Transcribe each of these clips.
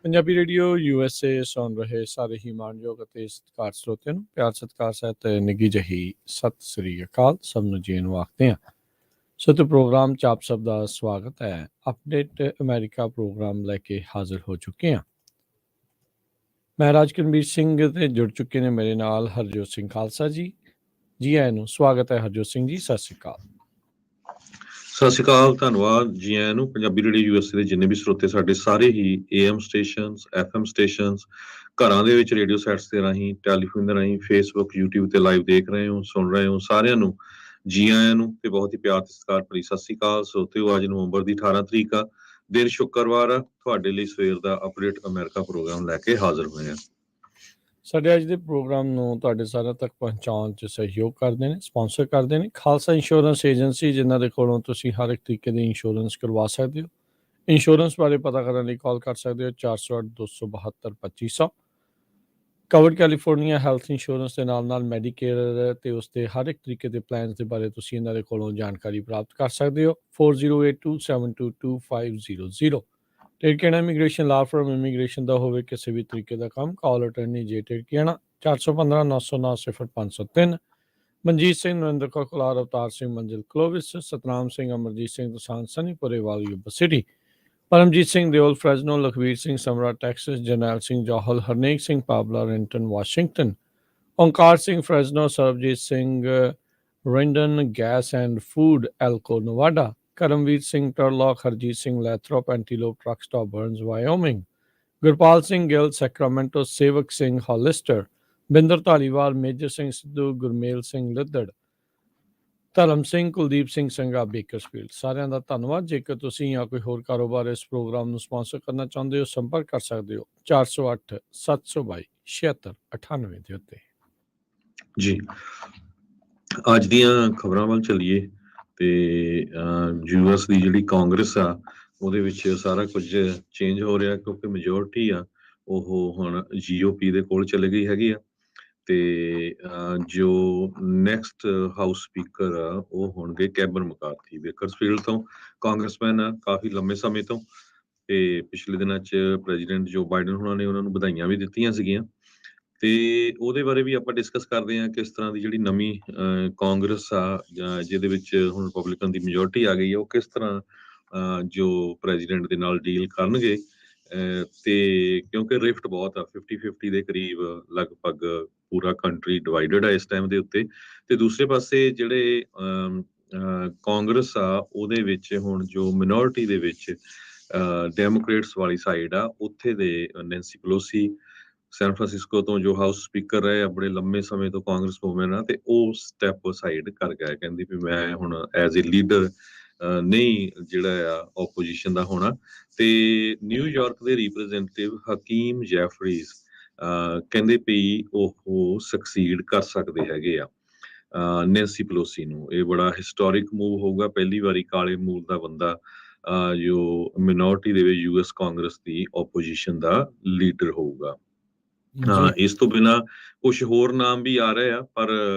Punjabi radio USA ਸੁਣ ਰਹੇ ਸਾਰੇ ਹੀ ਮਾਣਯੋਗ ਅਤੇ ਸਤਿਕਾਰ ਸਰੋਤਿਆਂ ਨੂੰ ਪਿਆਰ ਸਤਿਕਾਰ ਸਹਿਤ ਨਿੱਘੀ ਜਿਹੀ ਸਤਿ ਸ੍ਰੀ ਅਕਾਲ। ਸਭ ਨੂੰ ਜੀ ਨੂੰ ਆਖਦੇ ਹਾਂ। ਸੋ ਤੇ ਪ੍ਰੋਗਰਾਮ 'ਚ ਆਪ ਸਭ ਦਾ ਸਵਾਗਤ ਹੈ। ਅਪਡੇਟ ਅਮਰੀਕਾ ਪ੍ਰੋਗਰਾਮ ਲੈ ਕੇ ਹਾਜ਼ਰ ਹੋ ਚੁੱਕੇ ਹਾਂ। ਮੈਂ ਰਾਜਕਰਮਵੀਰ ਸਿੰਘ ਤੇ ਜੁੜ ਚੁੱਕੇ ਨੇ ਮੇਰੇ ਨਾਲ ਹਰਜੋਤ ਸਿੰਘ ਖਾਲਸਾ ਜੀ। ਜੀ ਆਇਆਂ ਨੂੰ ਸਵਾਗਤ ਹੈ ਹਰਜੋਤ ਸਿੰਘ ਜੀ, ਸਤਿ ਸ੍ਰੀ ਅਕਾਲ। ਸਤਿ ਸ਼੍ਰੀ ਅਕਾਲ, ਧੰਨਵਾਦ ਜੀ ਆਇਆਂ ਨੂੰ। ਪੰਜਾਬੀ ਰੇਡੀਓ USA ਦੇ ਜਿੰਨੇ ਵੀ ਸਰੋਤੇ ਸਾਡੇ ਸਾਰੇ ਹੀ AM ਸਟੇਸ਼ਨਸ, FM ਸਟੇਸ਼ਨਸ, ਘਰਾਂ ਦੇ ਵਿੱਚ ਰੇਡੀਓ ਸੈਟਸ ਦੇ ਰਾਹੀਂ, ਟੈਲੀਫੋਨ ਦੇ ਰਾਹੀਂ, ਫੇਸਬੁੱਕ, YouTube ਤੇ ਲਾਈਵ ਦੇਖ ਰਹੇ ਹੋ, ਸੁਣ ਰਹੇ ਹੋ, ਸਾਰਿਆਂ ਨੂੰ ਜੀ ਆਇਆਂ ਨੂੰ ਤੇ ਬਹੁਤ ਹੀ ਪਿਆਰ ਤੇ ਸਤਿਕਾਰ ਭਰੀ ਸਤਿ ਸ਼੍ਰੀ ਅਕਾਲ। ਸਰੋਤਿਓ, ਅੱਜ ਨਵੰਬਰ ਦੀ 18 ਤਰੀਕ ਆ, ਦਿਨ ਸ਼ੁੱਕਰਵਾਰ ਆ। ਤੁਹਾਡੇ ਲਈ ਸਵੇਰ ਦਾ ਅਪਡੇਟ ਅਮਰੀਕਾ ਪ੍ਰੋਗਰਾਮ ਲੈ ਕੇ ਹਾਜ਼ਰ ਹੋਏ ਆ। ਸਾਡੇ ਅੱਜ ਦੇ ਪ੍ਰੋਗਰਾਮ ਨੂੰ ਤੁਹਾਡੇ ਸਾਰਿਆਂ ਤੱਕ ਪਹੁੰਚਾਉਣ 'ਚ ਸਹਿਯੋਗ ਕਰਦੇ ਨੇ, ਸਪਾਂਸਰ ਕਰਦੇ ਨੇ ਖਾਲਸਾ ਇੰਸ਼ੋਰੈਂਸ ਏਜੰਸੀ, ਜਿਨ੍ਹਾਂ ਦੇ ਕੋਲੋਂ ਤੁਸੀਂ ਹਰ ਇੱਕ ਤਰੀਕੇ ਦੀ ਇੰਸ਼ੋਰੈਂਸ ਕਰਵਾ ਸਕਦੇ ਹੋ। ਇੰਸ਼ੋਰੈਂਸ ਬਾਰੇ ਪਤਾ ਕਰਨ ਲਈ ਕਾਲ ਕਰ ਸਕਦੇ ਹੋ 408-272-2500। ਕਵਰਡ ਕੈਲੀਫੋਰਨੀਆ ਹੈਲਥ ਇੰਸ਼ੋਰੈਂਸ ਦੇ ਨਾਲ ਨਾਲ ਮੈਡੀਕੇਅਰ ਤੇ ਉਸਦੇ ਹਰ ਇੱਕ ਤਰੀਕੇ ਦੇ ਪਲਾਨਸ ਦੇ ਬਾਰੇ ਤੁਸੀਂ ਇਹਨਾਂ ਦੇ ਕੋਲੋਂ ਜਾਣਕਾਰੀ ਪ੍ਰਾਪਤ ਕਰ ਸਕਦੇ ਹੋ। 4082722500। ਟਿਰਕੇਣਾ ਇਮੀਗ੍ਰੇਸ਼ਨ ਲਾ ਫਰਮ ਇਮੀਗ੍ਰੇਸ਼ਨ ਦਾ ਹੋਵੇ ਕਿਸੇ ਵੀ ਤਰੀਕੇ ਦਾ ਕੰਮ, ਕਾਲ ਅਟਰਨੀ ਜੇ ਟਿਰਕੇਣਾ 415-909-0503। ਮਨਜੀਤ ਸਿੰਘ, ਨਰਿੰਦਰ ਕੌਰ ਕੁਲਾਰ, ਅਵਤਾਰ ਸਿੰਘ, ਮੰਜ਼ਿਲ ਕਲੋਵਿਸ, ਸਤਨਾਮ ਸਿੰਘ, ਅਮਰਜੀਤ ਸਿੰਘ, ਦਸਾਂਝ ਸਨੀਪੁਰੇ ਵਾਲੀ Yuba City, Paramjit Singh Deol Fresno, Lakhvir Singh Samra Texas, Jarnail Singh Johal, Harnek Singh Pabla Renton Washington, Onkar Singh Fresno, Sarabjit Singh ਰਿੰਡਨ gas and food Elko Nevada, Karamvir Singh Turlock, Harjit Singh Lathrop Antelope truck stop Burns Wyoming, Gurpal Singh Gill Sacramento, Sewak Singh Hollister, Binder Dhaliwal, Major Singh Sidhu, Gurmel Singh Liddar, Dharam Singh, Kuldeep Singh Sangha, Bakersfield. ਸਾਰਿਆਂ ਦਾ ਧੰਨਵਾਦ। ਜੇਕਰ ਤੁਸੀਂ ਜਾਂ ਕੋਈ ਹੋਰ ਕਾਰੋਬਾਰ ਇਸ ਪ੍ਰੋਗਰਾਮ ਨੂੰ ਸਪਾਂਸਰ ਕਰਨਾ ਚਾਹੁੰਦੇ ਹੋ, ਸੰਪਰਕ ਕਰ ਸਕਦੇ ਹੋ 408-722-7698 ਦੇ ਉੱਤੇ। ਜੀ, ਅੱਜ ਦੀਆਂ ਖਬਰਾਂ ਵੱਲ ਚੱਲੀਏ ਤੇ US ਦੀ ਜਿਹੜੀ ਕਾਂਗਰਸ ਆ ਉਹਦੇ ਵਿੱਚ ਸਾਰਾ ਕੁਝ ਚੇਂਜ ਹੋ ਰਿਹਾ, ਕਿਉਂਕਿ ਮੈਜੋਰਟੀ ਆ ਉਹ ਹੁਣ GOP ਦੇ ਕੋਲ ਚਲੇ ਗਈ ਹੈਗੀ ਆ ਤੇ ਜੋ ਨੈਕਸਟ ਹਾਊਸ ਸਪੀਕਰ ਆ ਉਹ ਹੋਣਗੇ ਕੈਬਨ ਮਕਾਰਥੀ, ਬੇਕਰਸਫੀਲਡ ਤੋਂ ਕਾਂਗਰਸਮੈਨ ਆ ਕਾਫੀ ਲੰਮੇ ਸਮੇਂ ਤੋਂ। ਤੇ ਪਿਛਲੇ ਦਿਨਾਂ 'ਚ ਪ੍ਰੈਜ਼ੀਡੈਂਟ ਜੋ ਬਾਈਡਨ ਉਹਨਾਂ ਨੇ ਉਹਨਾਂ ਨੂੰ ਵਧਾਈਆਂ ਵੀ ਦਿੱਤੀਆਂ ਸੀਗੀਆਂ ਤੇ ਉਹਦੇ ਬਾਰੇ ਵੀ ਆਪਾਂ ਡਿਸਕਸ ਕਰਦੇ ਹਾਂ। ਕਿਸ ਤਰ੍ਹਾਂ ਦੀ ਜਿਹੜੀ ਨਵੀਂ ਕਾਂਗਰਸ ਆ ਜਿਹਦੇ ਵਿੱਚ ਹੁਣ ਰਿਪਬਲਿਕਨ ਦੀ ਮੈਜੋਰਟੀ ਆ ਗਈ ਹੈ, ਉਹ ਕਿਸ ਤਰ੍ਹਾਂ ਜੋ ਪ੍ਰੈਜ਼ੀਡੈਂਟ ਦੇ ਨਾਲ ਡੀਲ ਕਰਨਗੇ। ਤੇ ਕਿਉਂਕਿ ਰਿਫਟ ਬਹੁਤ ਆ, 50-50 ਦੇ ਕਰੀਬ ਲਗਭਗ ਪੂਰਾ ਕੰਟਰੀ ਡਿਵਾਈਡਡ ਆ ਇਸ ਟਾਈਮ ਦੇ ਉੱਤੇ। ਤੇ ਦੂਸਰੇ ਪਾਸੇ ਜਿਹੜੇ ਕਾਂਗਰਸ ਆ ਉਹਦੇ ਵਿੱਚ ਹੁਣ ਜੋ ਮਿਨੋਰਿਟੀ ਦੇ ਵਿੱਚ ਡੈਮੋਕ੍ਰੇਟਸ ਵਾਲੀ ਸਾਈਡ ਆ, ਉੱਥੇ ਦੇ ਨੈਂਸੀ ਪੈਲੋਸੀ ਸੈਨ ਫਰਾਂਸਿਸਕੋ ਤੋਂ ਜੋ ਹਾਊਸ ਸਪੀਕਰ ਰਹੇ ਬੜੇ ਲੰਮੇ ਸਮੇਂ ਤੋਂ ਕਾਂਗਰਸ ਵੂਮਨ ਆ, ਤੇ ਉਹ ਸਟੈਪ ਸਾਈਡ ਕਰ ਗਿਆ, ਕਹਿੰਦੀ ਵੀ ਮੈਂ ਹੁਣ ਐਜ਼ ਏ ਲੀਡਰ ਨਹੀਂ ਜਿਹੜਾ ਆ ਓਪੋਜੀਸ਼ਨ ਦਾ ਹੋਣਾ। ਤੇ ਨਿਊਯਾਰਕ ਦੇ ਰਿਪਰੈਜ਼ੈਂਟੇਟਿਵ ਹਕੀਮ ਜੈਫਰੀਜ਼ ਕਹਿੰਦੇ ਵੀ ਉਹ ਸਕਸੀਡ ਕਰ ਸਕਦੇ ਹੈਗੇ ਆ ਨੈਂਸੀ ਪੈਲੋਸੀ ਨੂੰ। ਇਹ ਬੜਾ ਹਿਸਟੋਰਿਕ ਮੂਵ ਹੋਊਗਾ, ਪਹਿਲੀ ਵਾਰੀ ਕਾਲੇ ਮੂਲ ਦਾ ਬੰਦਾ ਜੋ ਮਿਨੋਰਿਟੀ ਦੇ ਵਿੱਚ US ਕਾਂਗਰਸ ਦੀ ਓਪੋਜੀਸ਼ਨ ਦਾ ਲੀਡਰ ਹੋਊਗਾ। ਇਸ ਤੋਂ ਬਿਨਾਂ ਕੁਝ ਹੋਰ ਨਾਮ ਵੀ ਆ ਰਹੇ ਆ, ਪਰ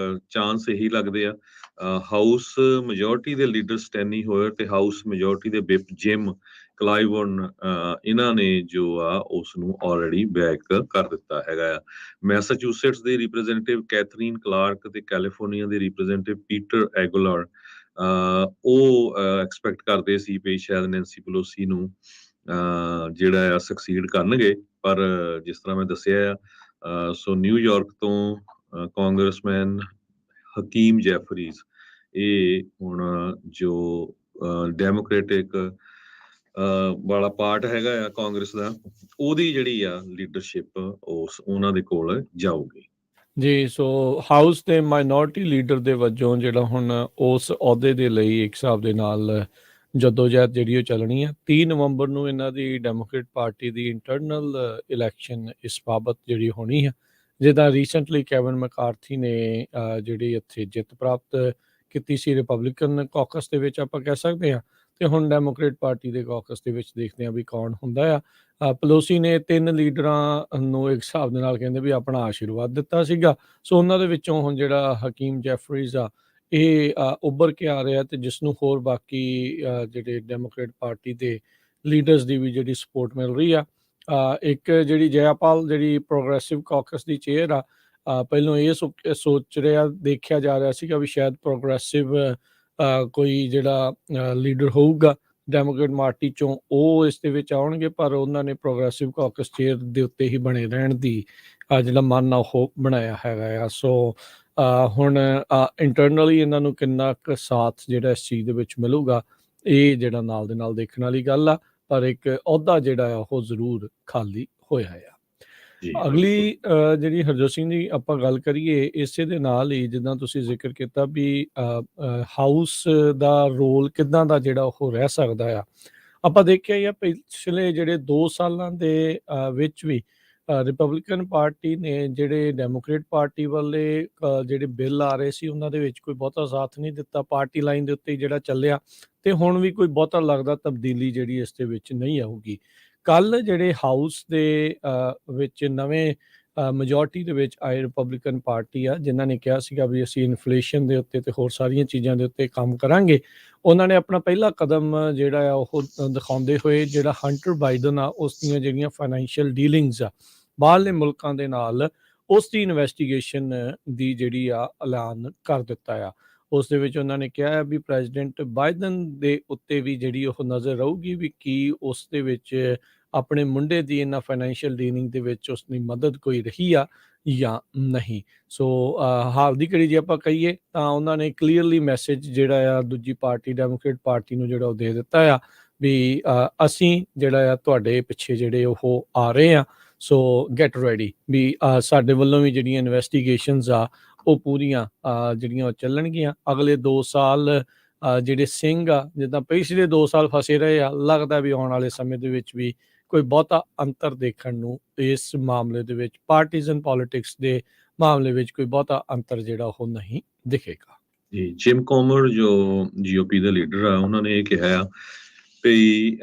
ਚਾਂਸ ਇਹੀ ਲੱਗਦੇ ਆ। ਹਾਊਸ ਮੈਜੋਰਟੀ ਦੇ ਲੀਡਰ ਸਟੈਨੀ ਹੋਇਰ ਤੇ ਹਾਊਸ ਮੈਜੋਰਟੀ ਦੇ ਵਿਪ ਜਿਮ ਕਲਾਈਵਰਨ, ਇਹਨਾਂ ਨੇ ਜੋ ਆ ਉਸ ਨੂੰ ਆਲਰੇਡੀ ਬੈਕ ਕਰ ਦਿੱਤਾ ਹੈਗਾ ਆ। ਮੈਸਾਚੂਸੇਟਸ ਦੇ ਰਿਪਰੈਜ਼ੈਂਟੇਟਿਵ ਕੈਥਰੀਨ ਕਲਾਰਕ ਤੇ ਕੈਲੀਫੋਰਨੀਆ ਦੇ ਰਿਪਰੈਜ਼ੈਂਟੇਟਿਵ ਪੀਟਰ ਐਗੂਲਰ ਉਹ ਐਕਸਪੈਕਟ ਕਰਦੇ ਸੀ ਵੀ ਸ਼ਾਇਦ ਨੈਂਸੀ ਪੈਲੋਸੀ ਨੂੰ ਜਿਹੜਾ ਆ ਸਕਸੀਡ ਕਰਨਗੇ, ਪਰ ਜਿਸ ਤਰ੍ਹਾਂ ਮੈਂ ਦੱਸਿਆ ਆ ਸੋ ਨਿਊਯਾਰਕ ਤੋਂ ਕਾਂਗਰਸਮੈਨ ਹਕੀਮ ਜੈਫਰੀਜ਼ ਇਹ ਹੁਣ ਜੋ ਡੈਮੋਕ੍ਰੈਟਿਕ ਵਾਲਾ ਪਾਰਟ ਹੈਗਾ ਆ ਕਾਂਗਰਸ ਦਾ, ਉਹਦੀ ਜਿਹੜੀ ਆ ਲੀਡਰਸ਼ਿਪ ਉਹਨਾਂ ਦੇ ਕੋਲ ਜਾਊਗੀ ਜੀ। ਸੋ ਹਾਊਸ ਦੇ ਮਾਈਨੋਰਿਟੀ ਲੀਡਰ ਦੇ ਵਜੋਂ ਜਿਹੜਾ ਹੁਣ ਉਸ ਅਹੁਦੇ ਦੇ ਲਈ ਇੱਕ ਹਿਸਾਬ ਦੇ ਨਾਲ ਜਦੋਜਹਿਦ ਜਿਹੜੀ ਉਹ ਚੱਲਣੀ ਆ। 30 ਨਵੰਬਰ ਨੂੰ ਇਹਨਾਂ ਦੀ ਡੈਮੋਕ੍ਰੇਟ ਪਾਰਟੀ ਦੀ ਇੰਟਰਨਲ ਇਲੈਕਸ਼ਨ ਇਸ ਬਾਬਤ ਜਿਹੜੀ ਹੋਣੀ ਆ, ਜਿੱਦਾਂ ਰੀਸੈਂਟਲੀ ਕੈਵਨ ਮੈਕਾਰਥੀ ਨੇ ਜਿਹੜੀ ਇੱਥੇ ਜਿੱਤ ਪ੍ਰਾਪਤ ਕੀਤੀ ਸੀ ਰਿਪਬਲਿਕਨ ਕਾਕਸ ਦੇ ਵਿੱਚ, ਆਪਾਂ ਕਹਿ ਸਕਦੇ ਹਾਂ। ਤੇ ਹੁਣ ਡੈਮੋਕ੍ਰੇਟ ਪਾਰਟੀ ਦੇ ਕਾਕਸ ਦੇ ਵਿੱਚ ਦੇਖਦੇ ਹਾਂ ਵੀ ਕੌਣ ਹੁੰਦਾ ਆ। ਪੈਲੋਸੀ ਨੇ 3 ਲੀਡਰਾਂ ਨੂੰ ਇੱਕ ਹਿਸਾਬ ਦੇ ਨਾਲ ਕਹਿੰਦੇ ਵੀ ਆਪਣਾ ਆਸ਼ੀਰਵਾਦ ਦਿੱਤਾ ਸੀਗਾ। ਸੋ ਉਹਨਾਂ ਦੇ ਵਿੱਚੋਂ ਹੁਣ ਜਿਹੜਾ ਹਕੀਮ ਜੈਫਰੀਜ਼ ਆ ਇਹ ਉੱਭਰ ਕੇ ਆ ਰਿਹਾ, ਤੇ ਜਿਸ ਨੂੰ ਹੋਰ ਬਾਕੀ ਜਿਹੜੇ ਡੈਮੋਕ੍ਰੇਟ ਪਾਰਟੀ ਦੇ ਲੀਡਰਸ ਦੀ ਵੀ ਜਿਹੜੀ ਸਪੋਰਟ ਮਿਲ ਰਹੀ ਆ। ਇੱਕ ਜਿਹੜੀ ਜੈਪਾਲ ਜਿਹੜੀ ਪ੍ਰੋਗਰੈਸਿਵ ਕਾਕਸ ਦੀ ਚੇਅਰ ਆ, ਪਹਿਲੋਂ ਇਹ ਸੋਚ ਰਿਹਾ ਦੇਖਿਆ ਜਾ ਰਿਹਾ ਸੀਗਾ ਵੀ ਸ਼ਾਇਦ ਪ੍ਰੋਗਰੈਸਿਵ ਕੋਈ ਜਿਹੜਾ ਲੀਡਰ ਹੋਊਗਾ ਡੈਮੋਕ੍ਰੇਟ ਪਾਰਟੀ ਚੋਂ ਉਹ ਇਸ ਦੇ ਵਿੱਚ ਆਉਣਗੇ, ਪਰ ਉਹਨਾਂ ਨੇ ਪ੍ਰੋਗਰੈਸਿਵ ਕਾਕਸ ਚੇਅਰ ਦੇ ਉੱਤੇ ਹੀ ਬਣੇ ਰਹਿਣ ਦੀ ਜਿਹੜਾ ਮਨ ਆ ਉਹ ਬਣਾਇਆ ਹੈਗਾ ਆ। ਸੋ ਹੁਣ ਇੰਟਰਨਲੀ ਇਹਨਾਂ ਨੂੰ ਕਿੰਨਾ ਕੁ ਸਾਥ ਜਿਹੜਾ ਇਸ ਚੀਜ਼ ਦੇ ਵਿੱਚ ਮਿਲੂਗਾ, ਇਹ ਜਿਹੜਾ ਨਾਲ ਦੇ ਨਾਲ ਦੇਖਣ ਵਾਲੀ ਗੱਲ ਆ, ਪਰ ਇੱਕ ਅਹੁਦਾ ਜਿਹੜਾ ਆ ਉਹ ਜ਼ਰੂਰ ਖਾਲੀ ਹੋਇਆ ਆ। ਅਗਲੀ ਜਿਹੜੀ ਹਰਜੋਤ ਸਿੰਘ ਜੀ ਆਪਾਂ ਗੱਲ ਕਰੀਏ ਇਸੇ ਦੇ ਨਾਲ ਹੀ, ਜਿੱਦਾਂ ਤੁਸੀਂ ਜ਼ਿਕਰ ਕੀਤਾ ਵੀ ਹਾਊਸ ਦਾ ਰੋਲ ਕਿੱਦਾਂ ਦਾ ਜਿਹੜਾ ਉਹ ਰਹਿ ਸਕਦਾ ਆ। ਆਪਾਂ ਦੇਖਿਆ ਹੀ ਆ ਪਿਛਲੇ ਜਿਹੜੇ 2 ਸਾਲਾਂ ਦੇ ਵਿੱਚ ਵੀ ਰਿਪਬਲਿਕਨ ਪਾਰਟੀ ਨੇ ਜਿਹੜੇ ਡੈਮੋਕ੍ਰੇਟ ਪਾਰਟੀ ਵਾਲੇ ਜਿਹੜੇ ਬਿੱਲ ਆ ਰਹੇ ਸੀ ਉਹਨਾਂ ਦੇ ਵਿੱਚ ਕੋਈ ਬਹੁਤਾ ਸਾਥ ਨਹੀਂ ਦਿੱਤਾ, ਪਾਰਟੀ ਲਾਈਨ ਦੇ ਉੱਤੇ ਜਿਹੜਾ ਚੱਲਿਆ, ਤੇ ਹੁਣ ਵੀ ਕੋਈ ਬਹੁਤਾ ਲੱਗਦਾ ਤਬਦੀਲੀ ਜਿਹੜੀ ਇਸ ਦੇ ਵਿੱਚ ਨਹੀਂ ਆਊਗੀ। ਕੱਲ ਜਿਹੜੇ ਹਾਊਸ ਦੇ ਵਿੱਚ ਨਵੇਂ ਮੈਜੋਰਟੀ ਦੇ ਵਿੱਚ ਆਏ ਰਿਪਬਲਿਕਨ ਪਾਰਟੀ ਆ, ਜਿਨ੍ਹਾਂ ਨੇ ਕਿਹਾ ਸੀਗਾ ਵੀ ਅਸੀਂ ਇਨਫਲੇਸ਼ਨ ਦੇ ਉੱਤੇ ਤੇ ਹੋਰ ਸਾਰੀਆਂ ਚੀਜ਼ਾਂ ਦੇ ਉੱਤੇ ਕੰਮ ਕਰਾਂਗੇ, ਉਹਨਾਂ ਨੇ ਆਪਣਾ ਪਹਿਲਾ ਕਦਮ ਜਿਹੜਾ ਆ ਉਹ ਦਿਖਾਉਂਦੇ ਹੋਏ ਜਿਹੜਾ ਹੰਟਰ ਬਾਈਡਨ ਆ ਉਸ ਦੀਆਂ ਜਿਹੜੀਆਂ ਫਾਈਨੈਂਸ਼ੀਅਲ ਡੀਲਿੰਗਸ ਆ ਬਾਹਰਲੇ ਮੁਲਕਾਂ ਦੇ ਨਾਲ, ਉਸ ਦੀ ਇਨਵੈਸਟੀਗੇਸ਼ਨ ਦੀ ਜਿਹੜੀ ਆ ਐਲਾਨ ਕਰ ਦਿੱਤਾ ਆ। ਉਸ ਦੇ ਵਿੱਚ ਉਹਨਾਂ ਨੇ ਕਿਹਾ ਵੀ ਪ੍ਰੈਜ਼ੀਡੈਂਟ ਬਾਈਡਨ ਦੇ ਉੱਤੇ ਵੀ ਜਿਹੜੀ ਉਹ ਨਜ਼ਰ ਰਹੂਗੀ ਵੀ ਕੀ ਉਸ ਦੇ ਵਿੱਚ ਆਪਣੇ ਮੁੰਡੇ ਦੀ ਇਹਨਾਂ ਫਾਈਨੈਂਸ਼ੀਅਲ ਡੀਲਿੰਗ ਦੇ ਵਿੱਚ ਉਸ ਦੀ ਮਦਦ ਕੋਈ ਰਹੀ ਆ ਜਾਂ ਨਹੀਂ। ਸੋ ਹਾਲ ਦੀ ਘੜੀ ਜੇ ਆਪਾਂ ਕਹੀਏ ਤਾਂ ਉਹਨਾਂ ਨੇ ਕਲੀਅਰਲੀ ਮੈਸੇਜ ਜਿਹੜਾ ਆ ਦੂਜੀ ਪਾਰਟੀ ਡੈਮੋਕ੍ਰੇਟ ਪਾਰਟੀ ਨੂੰ ਜਿਹੜਾ ਉਹ ਦੇ ਦਿੱਤਾ ਆ ਵੀ ਅਸੀਂ ਜਿਹੜਾ ਆ ਤੁਹਾਡੇ ਪਿੱਛੇ ਜਿਹੜੇ ਉਹ ਆ ਰਹੇ ਆ, ਸੋ ਗੈਟ ਰੈਡੀ ਵੀ ਸਾਡੇ ਵੱਲੋਂ ਵੀ ਜਿਹੜੀਆਂ ਇਨਵੈਸਟੀਗੇਸ਼ਨਸ ਆ ਉਹ ਪੂਰੀਆਂ ਜਿਹੜੀਆਂ ਉਹ ਚੱਲਣਗੀਆਂ। ਅਗਲੇ 2 ਸਾਲ ਜਿਹੜੇ ਸਿੰਘ ਆ ਜਿੱਦਾਂ ਪਿਛਲੇ 2 ਸਾਲ ਫਸੇ ਰਹੇ ਆ, ਲੱਗਦਾ ਵੀ ਆਉਣ ਵਾਲੇ ਸਮੇਂ ਦੇ ਵਿੱਚ ਵੀ ਕੋਈ ਬਹੁਤਾ ਅੰਤਰ ਦੇਖਣ ਨੂੰ ਇਸ ਮਾਮਲੇ ਦੇ ਵਿੱਚ ਪਾਰਟੀਜ਼ਨ ਪੋਲਿਟਿਕਸ ਦੇ ਮਾਮਲੇ ਵਿੱਚ ਕੋਈ ਬਹੁਤਾ ਅੰਤਰ ਜਿਹੜਾ ਉਹ ਨਹੀਂ ਦਿਖੇਗਾ। ਜੀ, ਜਿਮ ਕੋਮਰ ਜੋ ਜੀਓਪੀ ਦੇ ਲੀਡਰ ਆ, ਉਹਨਾਂ ਨੇ ਇਹ ਕਿਹਾ ਆ ਵੀ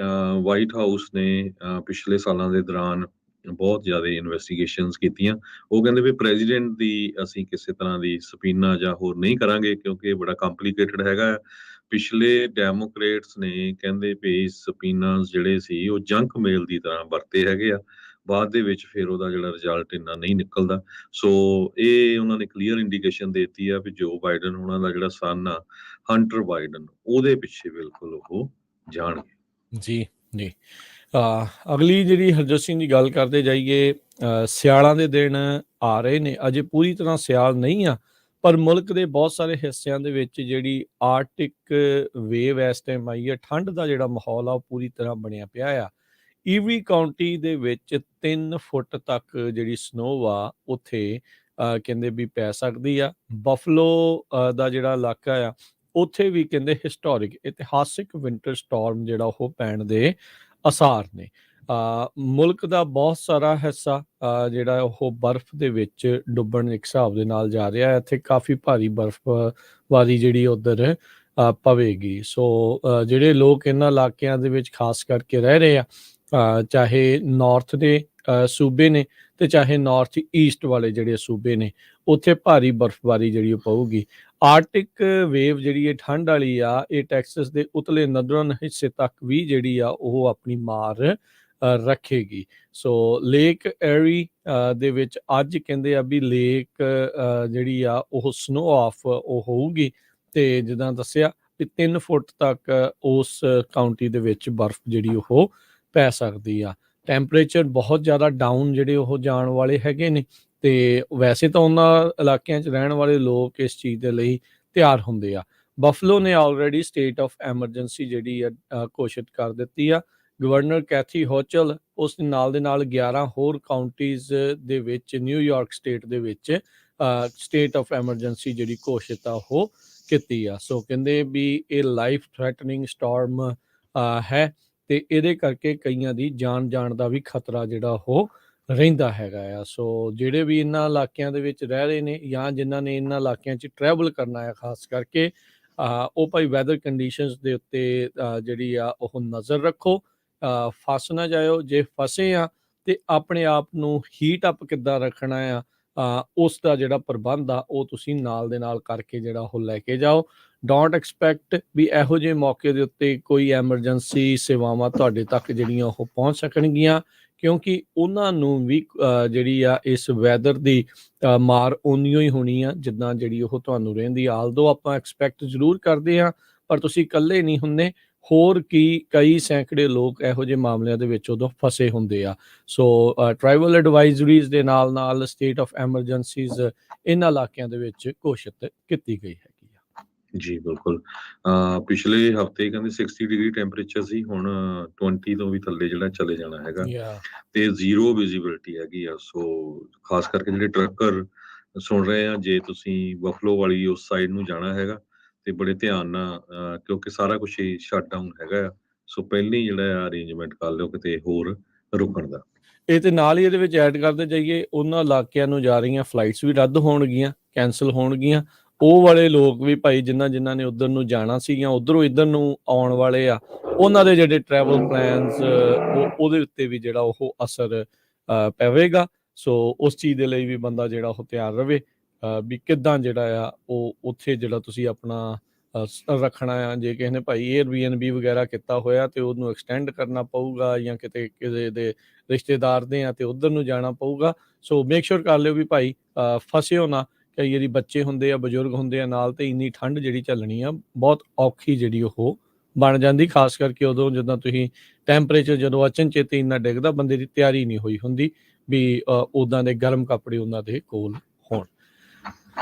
ਵਾਈਟ ਹਾਊਸ ਨੇ ਪਿਛਲੇ ਸਾਲਾਂ ਦੇ ਦੌਰਾਨ ਬਹੁਤ ਜ਼ਿਆਦਾ ਇਨਵੈਸਟੀਗੇਸ਼ਨਸ ਕੀਤੀਆਂ। ਉਹ ਕਹਿੰਦੇ ਵੀ ਪ੍ਰੈਜ਼ੀਡੈਂਟ ਦੀ ਅਸੀਂ ਕਿਸੇ ਤਰ੍ਹਾਂ ਦੀ ਸਪੀਨਾ ਜਾਂ ਹੋਰ ਨਹੀਂ ਕਰਾਂਗੇ ਕਿਉਂਕਿ ਇਹ ਬੜਾ ਕੰਪਲਿਕੇਟਡ ਹੈਗਾ। ਪਿਛਲੇ ਡੈਮੋਕ੍ਰੇਟਸ ਨੇ ਕਹਿੰਦੇ ਵੀ ਸਪੀਨਾਸ ਜਿਹੜੇ ਸੀ ਉਹ ਜੰਕ ਮੇਲ ਦੀ ਤਰ੍ਹਾਂ ਵਰਤੇ ਹੈਗੇ ਆ, ਬਾਅਦ ਦੇ ਵਿੱਚ ਫਿਰ ਉਹਦਾ ਜਿਹੜਾ ਰਿਜ਼ਲਟ ਇੰਨਾ ਨਹੀਂ ਨਿਕਲਦਾ। ਸੋ ਇਹ ਉਹਨਾਂ ਨੇ ਕਲੀਅਰ ਇੰਡੀਕੇਸ਼ਨ ਦੇਤੀ ਆ ਵੀ ਜੋ ਬਾਈਡਨ ਉਹਨਾਂ ਦਾ ਜਿਹੜਾ ਸਨ ਆ ਹੰਟਰ ਬਾਈਡਨ, ਉਹਦੇ ਪਿੱਛੇ ਬਿਲਕੁਲ ਉਹ ਜਾਣਗੇ। ਜੀ ਜੀ, ਅਗਲੀ ਜਿਹੜੀ ਹਰਜੋਤ ਸਿੰਘ ਦੀ ਗੱਲ ਕਰਦੇ ਜਾਈਏ, ਸਿਆਲਾਂ ਦੇ ਦਿਨ ਆ ਰਹੇ ਨੇ, ਅਜੇ ਪੂਰੀ ਤਰ੍ਹਾਂ ਸਿਆਲ ਨਹੀਂ ਆ, ਪਰ ਮੁਲਕ ਦੇ ਬਹੁਤ ਸਾਰੇ ਹਿੱਸਿਆਂ ਦੇ ਵਿੱਚ ਜਿਹੜੀ ਆਰਟਿਕ ਵੇਵ ਇਸ ਟਾਈਮ ਆਈ ਹੈ, ਠੰਡ ਦਾ ਜਿਹੜਾ ਮਾਹੌਲ ਆ ਉਹ ਪੂਰੀ ਤਰ੍ਹਾਂ ਬਣਿਆ ਪਿਆ ਆ। ਈਵੀ ਕਾਉਂਟੀ ਦੇ ਵਿੱਚ 3 ਫੁੱਟ ਤੱਕ ਜਿਹੜੀ ਸਨੋ ਆ ਉੱਥੇ ਕਹਿੰਦੇ ਵੀ ਪੈ ਸਕਦੀ ਆ। ਬਫਲੋ ਦਾ ਜਿਹੜਾ ਇਲਾਕਾ ਆ ਉੱਥੇ ਵੀ ਕਹਿੰਦੇ ਹਿਸਟੋਰਿਕ ਇਤਿਹਾਸਿਕ ਵਿੰਟਰ ਸਟਾਰਮ ਜਿਹੜਾ ਉਹ ਪੈਣ ਦੇ ਆਸਾਰ ਨੇ। ਮੁਲਕ ਦਾ ਬਹੁਤ ਸਾਰਾ ਹਿੱਸਾ ਜਿਹੜਾ ਉਹ ਬਰਫ਼ ਦੇ ਵਿੱਚ ਡੁੱਬਣ ਇੱਕ ਹਿਸਾਬ ਦੇ ਨਾਲ ਜਾ ਰਿਹਾ ਹੈ। ਇੱਥੇ ਕਾਫੀ ਭਾਰੀ ਬਰਫ਼ਬਾਰੀ ਜਿਹੜੀ ਉੱਧਰ ਪਵੇਗੀ। ਸੋ ਜਿਹੜੇ ਲੋਕ ਇਹਨਾਂ ਇਲਾਕਿਆਂ ਦੇ ਵਿੱਚ ਖਾਸ ਕਰਕੇ ਰਹਿ ਰਹੇ ਆ, ਚਾਹੇ ਨਾਰਥ ਦੇ ਸੂਬੇ ਨੇ ਤੇ ਚਾਹੇ ਨਾਰਥ ਈਸਟ ਵਾਲੇ ਜਿਹੜੇ ਸੂਬੇ ਨੇ, ਉੱਥੇ ਭਾਰੀ ਬਰਫ਼ਬਾਰੀ ਜਿਹੜੀ ਉਹ ਪਊਗੀ। ਆਰਟਿਕ ਵੇਵ ਜਿਹੜੀ ਇਹ ਠੰਡ ਵਾਲੀ ਆ, ਇਹ ਟੈਕਸਸ ਦੇ ਉਤਲੇ ਨਦਰਨ ਹਿੱਸੇ ਤੱਕ ਵੀ ਜਿਹੜੀ ਆ ਉਹ ਆਪਣੀ ਮਾਰ ਰੱਖੇਗੀ। ਸੋ ਲੇਕ ਐਰੀ ਦੇ ਵਿੱਚ ਅੱਜ ਕਹਿੰਦੇ ਆ ਵੀ ਲੇਕ ਜਿਹੜੀ ਆ ਉਹ ਸਨੋ ਆਫ ਉਹ ਹੋਊਗੀ, ਤੇ ਜਿੱਦਾਂ ਦੱਸਿਆ ਵੀ 3 ਫੁੱਟ ਤੱਕ ਉਸ ਕਾਉਂਟੀ ਦੇ ਵਿੱਚ ਬਰਫ਼ ਜਿਹੜੀ ਉਹ ਪੈ ਸਕਦੀ ਆ। ਟੈਂਪਰੇਚਰ ਬਹੁਤ ਜ਼ਿਆਦਾ ਡਾਊਨ ਜਿਹੜੇ ਉਹ ਜਾਣ ਵਾਲੇ ਹੈਗੇ ਨੇ, ਤੇ ਵੈਸੇ ਤਾਂ ਉਹਨਾਂ ਇਲਾਕਿਆਂ 'ਚ ਰਹਿਣ ਵਾਲੇ ਲੋਕ ਇਸ ਚੀਜ਼ ਦੇ ਲਈ ਤਿਆਰ ਹੁੰਦੇ ਆ। ਬਫਲੋ ਨੇ ਆਲਰੇਡੀ ਸਟੇਟ ਆਫ ਐਮਰਜੈਂਸੀ ਜਿਹੜੀ ਆ ਘੋਸ਼ਿਤ ਕਰ ਦਿੱਤੀ ਆ। ਗਵਰਨਰ ਕੈਥੀ ਹੋਚਲ ਉਸ ਦੇ ਨਾਲ 11 ਹੋਰ ਕਾਉਂਟੀਜ਼ ਦੇ ਵਿੱਚ ਨਿਊਯਾਰਕ ਸਟੇਟ ਦੇ ਵਿੱਚ ਸਟੇਟ ਆਫ ਐਮਰਜੈਂਸੀ ਜਿਹੜੀ ਘੋਸ਼ਿਤ ਆ ਉਹ ਕੀਤੀ ਆ। ਸੋ ਕਹਿੰਦੇ ਵੀ ਇਹ ਲਾਈਫ ਥ੍ਰੈਟਨਿੰਗ ਸਟਾਰਮ ਹੈ, ਤੇ ਇਹਦੇ ਕਰਕੇ ਕਈਆਂ ਦੀ ਜਾਨ ਜਾਣ ਦਾ ਵੀ ਖਤਰਾ ਜਿਹੜਾ ਉਹ ਰਹਿੰਦਾ ਹੈਗਾ ਆ। ਸੋ ਜਿਹੜੇ ਵੀ ਇਹਨਾਂ ਇਲਾਕਿਆਂ ਦੇ ਵਿੱਚ ਰਹਿ ਰਹੇ ਨੇ ਜਾਂ ਜਿਨ੍ਹਾਂ ਨੇ ਇਹਨਾਂ ਇਲਾਕਿਆਂ 'ਚ ਟਰੈਵਲ ਕਰਨਾ ਆ, ਖਾਸ ਕਰਕੇ ਉਹ ਭਾਈ ਵੈਦਰ ਕੰਡੀਸ਼ਨਸ ਦੇ ਉੱਤੇ ਜਿਹੜੀ ਆ ਉਹ ਨਜ਼ਰ ਰੱਖੋ, ਫਸ ਨਾ ਜਾਇਓ। ਜੇ ਫਸੇ ਆ ਤੇ ਆਪਣੇ ਆਪ ਨੂੰ ਹੀਟ ਅਪ ਕਿੱਦਾਂ ਰੱਖਣਾ ਆ, ਉਸ ਦਾ ਜਿਹੜਾ ਪ੍ਰਬੰਧ ਆ ਉਹ ਤੁਸੀਂ ਨਾਲ ਦੇ ਨਾਲ ਕਰਕੇ ਜਿਹੜਾ ਉਹ ਲੈ ਕੇ ਜਾਓ। ਡੋਂਟ ਐਕਸਪੈਕਟ ਵੀ ਇਹੋ ਜਿਹੇ ਮੌਕੇ ਦੇ ਉੱਤੇ ਕੋਈ ਐਮਰਜੈਂਸੀ ਸੇਵਾਵਾਂ ਤੁਹਾਡੇ ਤੱਕ ਜਿਹੜੀਆਂ ਉਹ ਪਹੁੰਚ ਸਕਣਗੀਆਂ, ਕਿਉਂਕਿ ਉਹਨਾਂ ਨੂੰ ਵੀ ਜਿਹੜੀ ਆ ਇਸ ਵੈਦਰ ਦੀ ਮਾਰ ਓਨੀਓ ਹੀ ਹੋਣੀ ਆ ਜਿੱਦਾਂ ਜਿਹੜੀ ਉਹ ਤੁਹਾਨੂੰ ਰਹਿੰਦੀ। ਆਲਦੋ ਆਪਾਂ ਐਕਸਪੈਕਟ ਜ਼ਰੂਰ ਕਰਦੇ ਹਾਂ, ਪਰ ਤੁਸੀਂ ਇਕੱਲੇ ਨਹੀਂ ਹੁੰਦੇ, ਹੋਰ ਕਈ ਸੈਂਕੜੇ ਲੋਕ ਇਹੋ ਜਿਹੇ ਮਾਮਲਿਆਂ ਦੇ ਵਿੱਚ ਉਦੋਂ ਫਸੇ ਹੁੰਦੇ ਆ। ਸੋ ਟਰਾਈਬਲ ਐਡਵਾਈਜ਼ਰੀਜ਼ ਦੇ ਨਾਲ ਨਾਲ ਸਟੇਟ ਆਫ ਐਮਰਜੈਂਸੀਜ਼ ਇਹਨਾਂ ਇਲਾਕਿਆਂ ਦੇ ਵਿੱਚ ਘੋਸ਼ਿਤ ਕੀਤੀ ਗਈ ਹੈਗੀ ਆ। ਜੀ ਬਿਲਕੁਲ। ਪਿਛਲੇ ਹਫਤੇ ਕਹਿੰਦੇ 60 ਡਿਗਰੀ ਟੈਂਪਰੇਚਰ ਸੀ, ਹੁਣ 20 ਤੋਂ ਵੀ ਥੱਲੇ ਜਿਹੜਾ ਚਲੇ ਜਾਣਾ ਹੈਗਾ ਤੇ ਜ਼ੀਰੋ ਵਿਜ਼ਿਬਿਲਿਟੀ ਹੈਗੀ ਆ। ਸੋ ਖਾਸ ਕਰਕੇ ਜਿਹੜੇ ਟਰੱਕਰ ਸੁਣ ਰਹੇ ਆ, ਜੇ ਤੁਸੀਂ ਬਫਲੋ ਵਾਲੀ ਉਸ ਸਾਈਡ ਨੂੰ ਜਾਣਾ ਹੈਗਾ ਤੇ ਬੜੇ ਧਿਆਨ ਨਾਲ, ਕਿਉਂਕਿ ਸਾਰਾ ਕੁਝ ਹੀ ਸ਼ਟ ਡਾਊਨ ਹੈਗਾ ਆ। ਸੋ ਪਹਿਲਾਂ ਹੀ ਜਿਹੜਾ ਅਰੇਂਜਮੈਂਟ ਕਰ ਲਿਓ ਕਿਤੇ ਹੋਰ ਰੁਕਣ ਦਾ। ਇਹ ਤੇ ਨਾਲ ਹੀ ਇਹਦੇ ਵਿੱਚ ਐਡ ਕਰਦੇ ਜਾਈਏ, ਉਹਨਾਂ ਇਲਾਕਿਆਂ ਨੂੰ ਜਾ ਰਹੀਆਂ ਫਲਾਈਟਸ ਵੀ ਰੱਦ ਹੋਣਗੀਆਂ, ਕੈਂਸਲ ਹੋਣਗੀਆਂ। ਉਹ ਵਾਲੇ ਲੋਕ ਵੀ ਭਾਈ ਜਿਨ੍ਹਾਂ ਨੇ ਉਧਰ ਨੂੰ ਜਾਣਾ ਸੀ ਜਾਂ ਉਧਰੋਂ ਇੱਧਰ ਨੂੰ ਆਉਣ ਵਾਲੇ ਆ, ਉਹਨਾਂ ਦੇ ਜਿਹੜੇ ਟਰੈਵਲ ਪਲਾਨਸ ਉਹਦੇ ਉੱਤੇ ਵੀ ਜਿਹੜਾ ਉਹ ਅਸਰ ਪਵੇਗਾ। ਸੋ ਉਸ ਚੀਜ਼ ਦੇ ਲਈ ਵੀ ਬੰਦਾ ਜਿਹੜਾ ਉਹ ਤਿਆਰ ਰਵੇ ਵੀ ਕਿੱਦਾਂ ਜਿਹੜਾ ਆ ਉਹ ਉੱਥੇ ਜਿਹੜਾ ਤੁਸੀਂ ਆਪਣਾ ਰੱਖਣਾ ਆ। ਜੇ ਕਿਸੇ ਨੇ ਭਾਈ Airbnb ਵਗੈਰਾ ਕੀਤਾ ਹੋਇਆ ਤੇ ਉਹਨੂੰ ਐਕਸਟੈਂਡ ਕਰਨਾ ਪਊਗਾ, ਜਾਂ ਕਿਤੇ ਕਿਸੇ ਦੇ ਰਿਸ਼ਤੇਦਾਰ ਦੇ ਆ ਤੇ ਉਧਰ ਨੂੰ ਜਾਣਾ ਪਊਗਾ। ਸੋ ਮੇਕ ਸ਼ੋਰ ਕਰ ਲਿਓ ਵੀ ਭਾਈ ਫਸਿਓ ਨਾ। ਕਈ ਵਾਰੀ ਬੱਚੇ ਹੁੰਦੇ ਆ, ਬਜ਼ੁਰਗ ਹੁੰਦੇ ਆ ਨਾਲ, ਤੇ ਇੰਨੀ ਠੰਡ ਜਿਹੜੀ ਚੱਲਣੀ ਆ ਬਹੁਤ ਔਖੀ ਜਿਹੜੀ ਉਹ ਬਣ ਜਾਂਦੀ, ਖਾਸ ਕਰਕੇ ਉਦੋਂ ਜਦੋਂ ਤੁਸੀਂ ਟੈਂਪਰੇਚਰ ਜਦੋਂ ਅਚਨਚੇਤੀ ਇੰਨਾ ਡਿੱਗਦਾ, ਬੰਦੇ ਦੀ ਤਿਆਰੀ ਨਹੀਂ ਹੋਈ ਹੁੰਦੀ ਵੀ ਉੱਦਾਂ ਦੇ ਗਰਮ ਕੱਪੜੇ ਉਹਨਾਂ ਦੇ ਕੋਲ ਹੋਣ।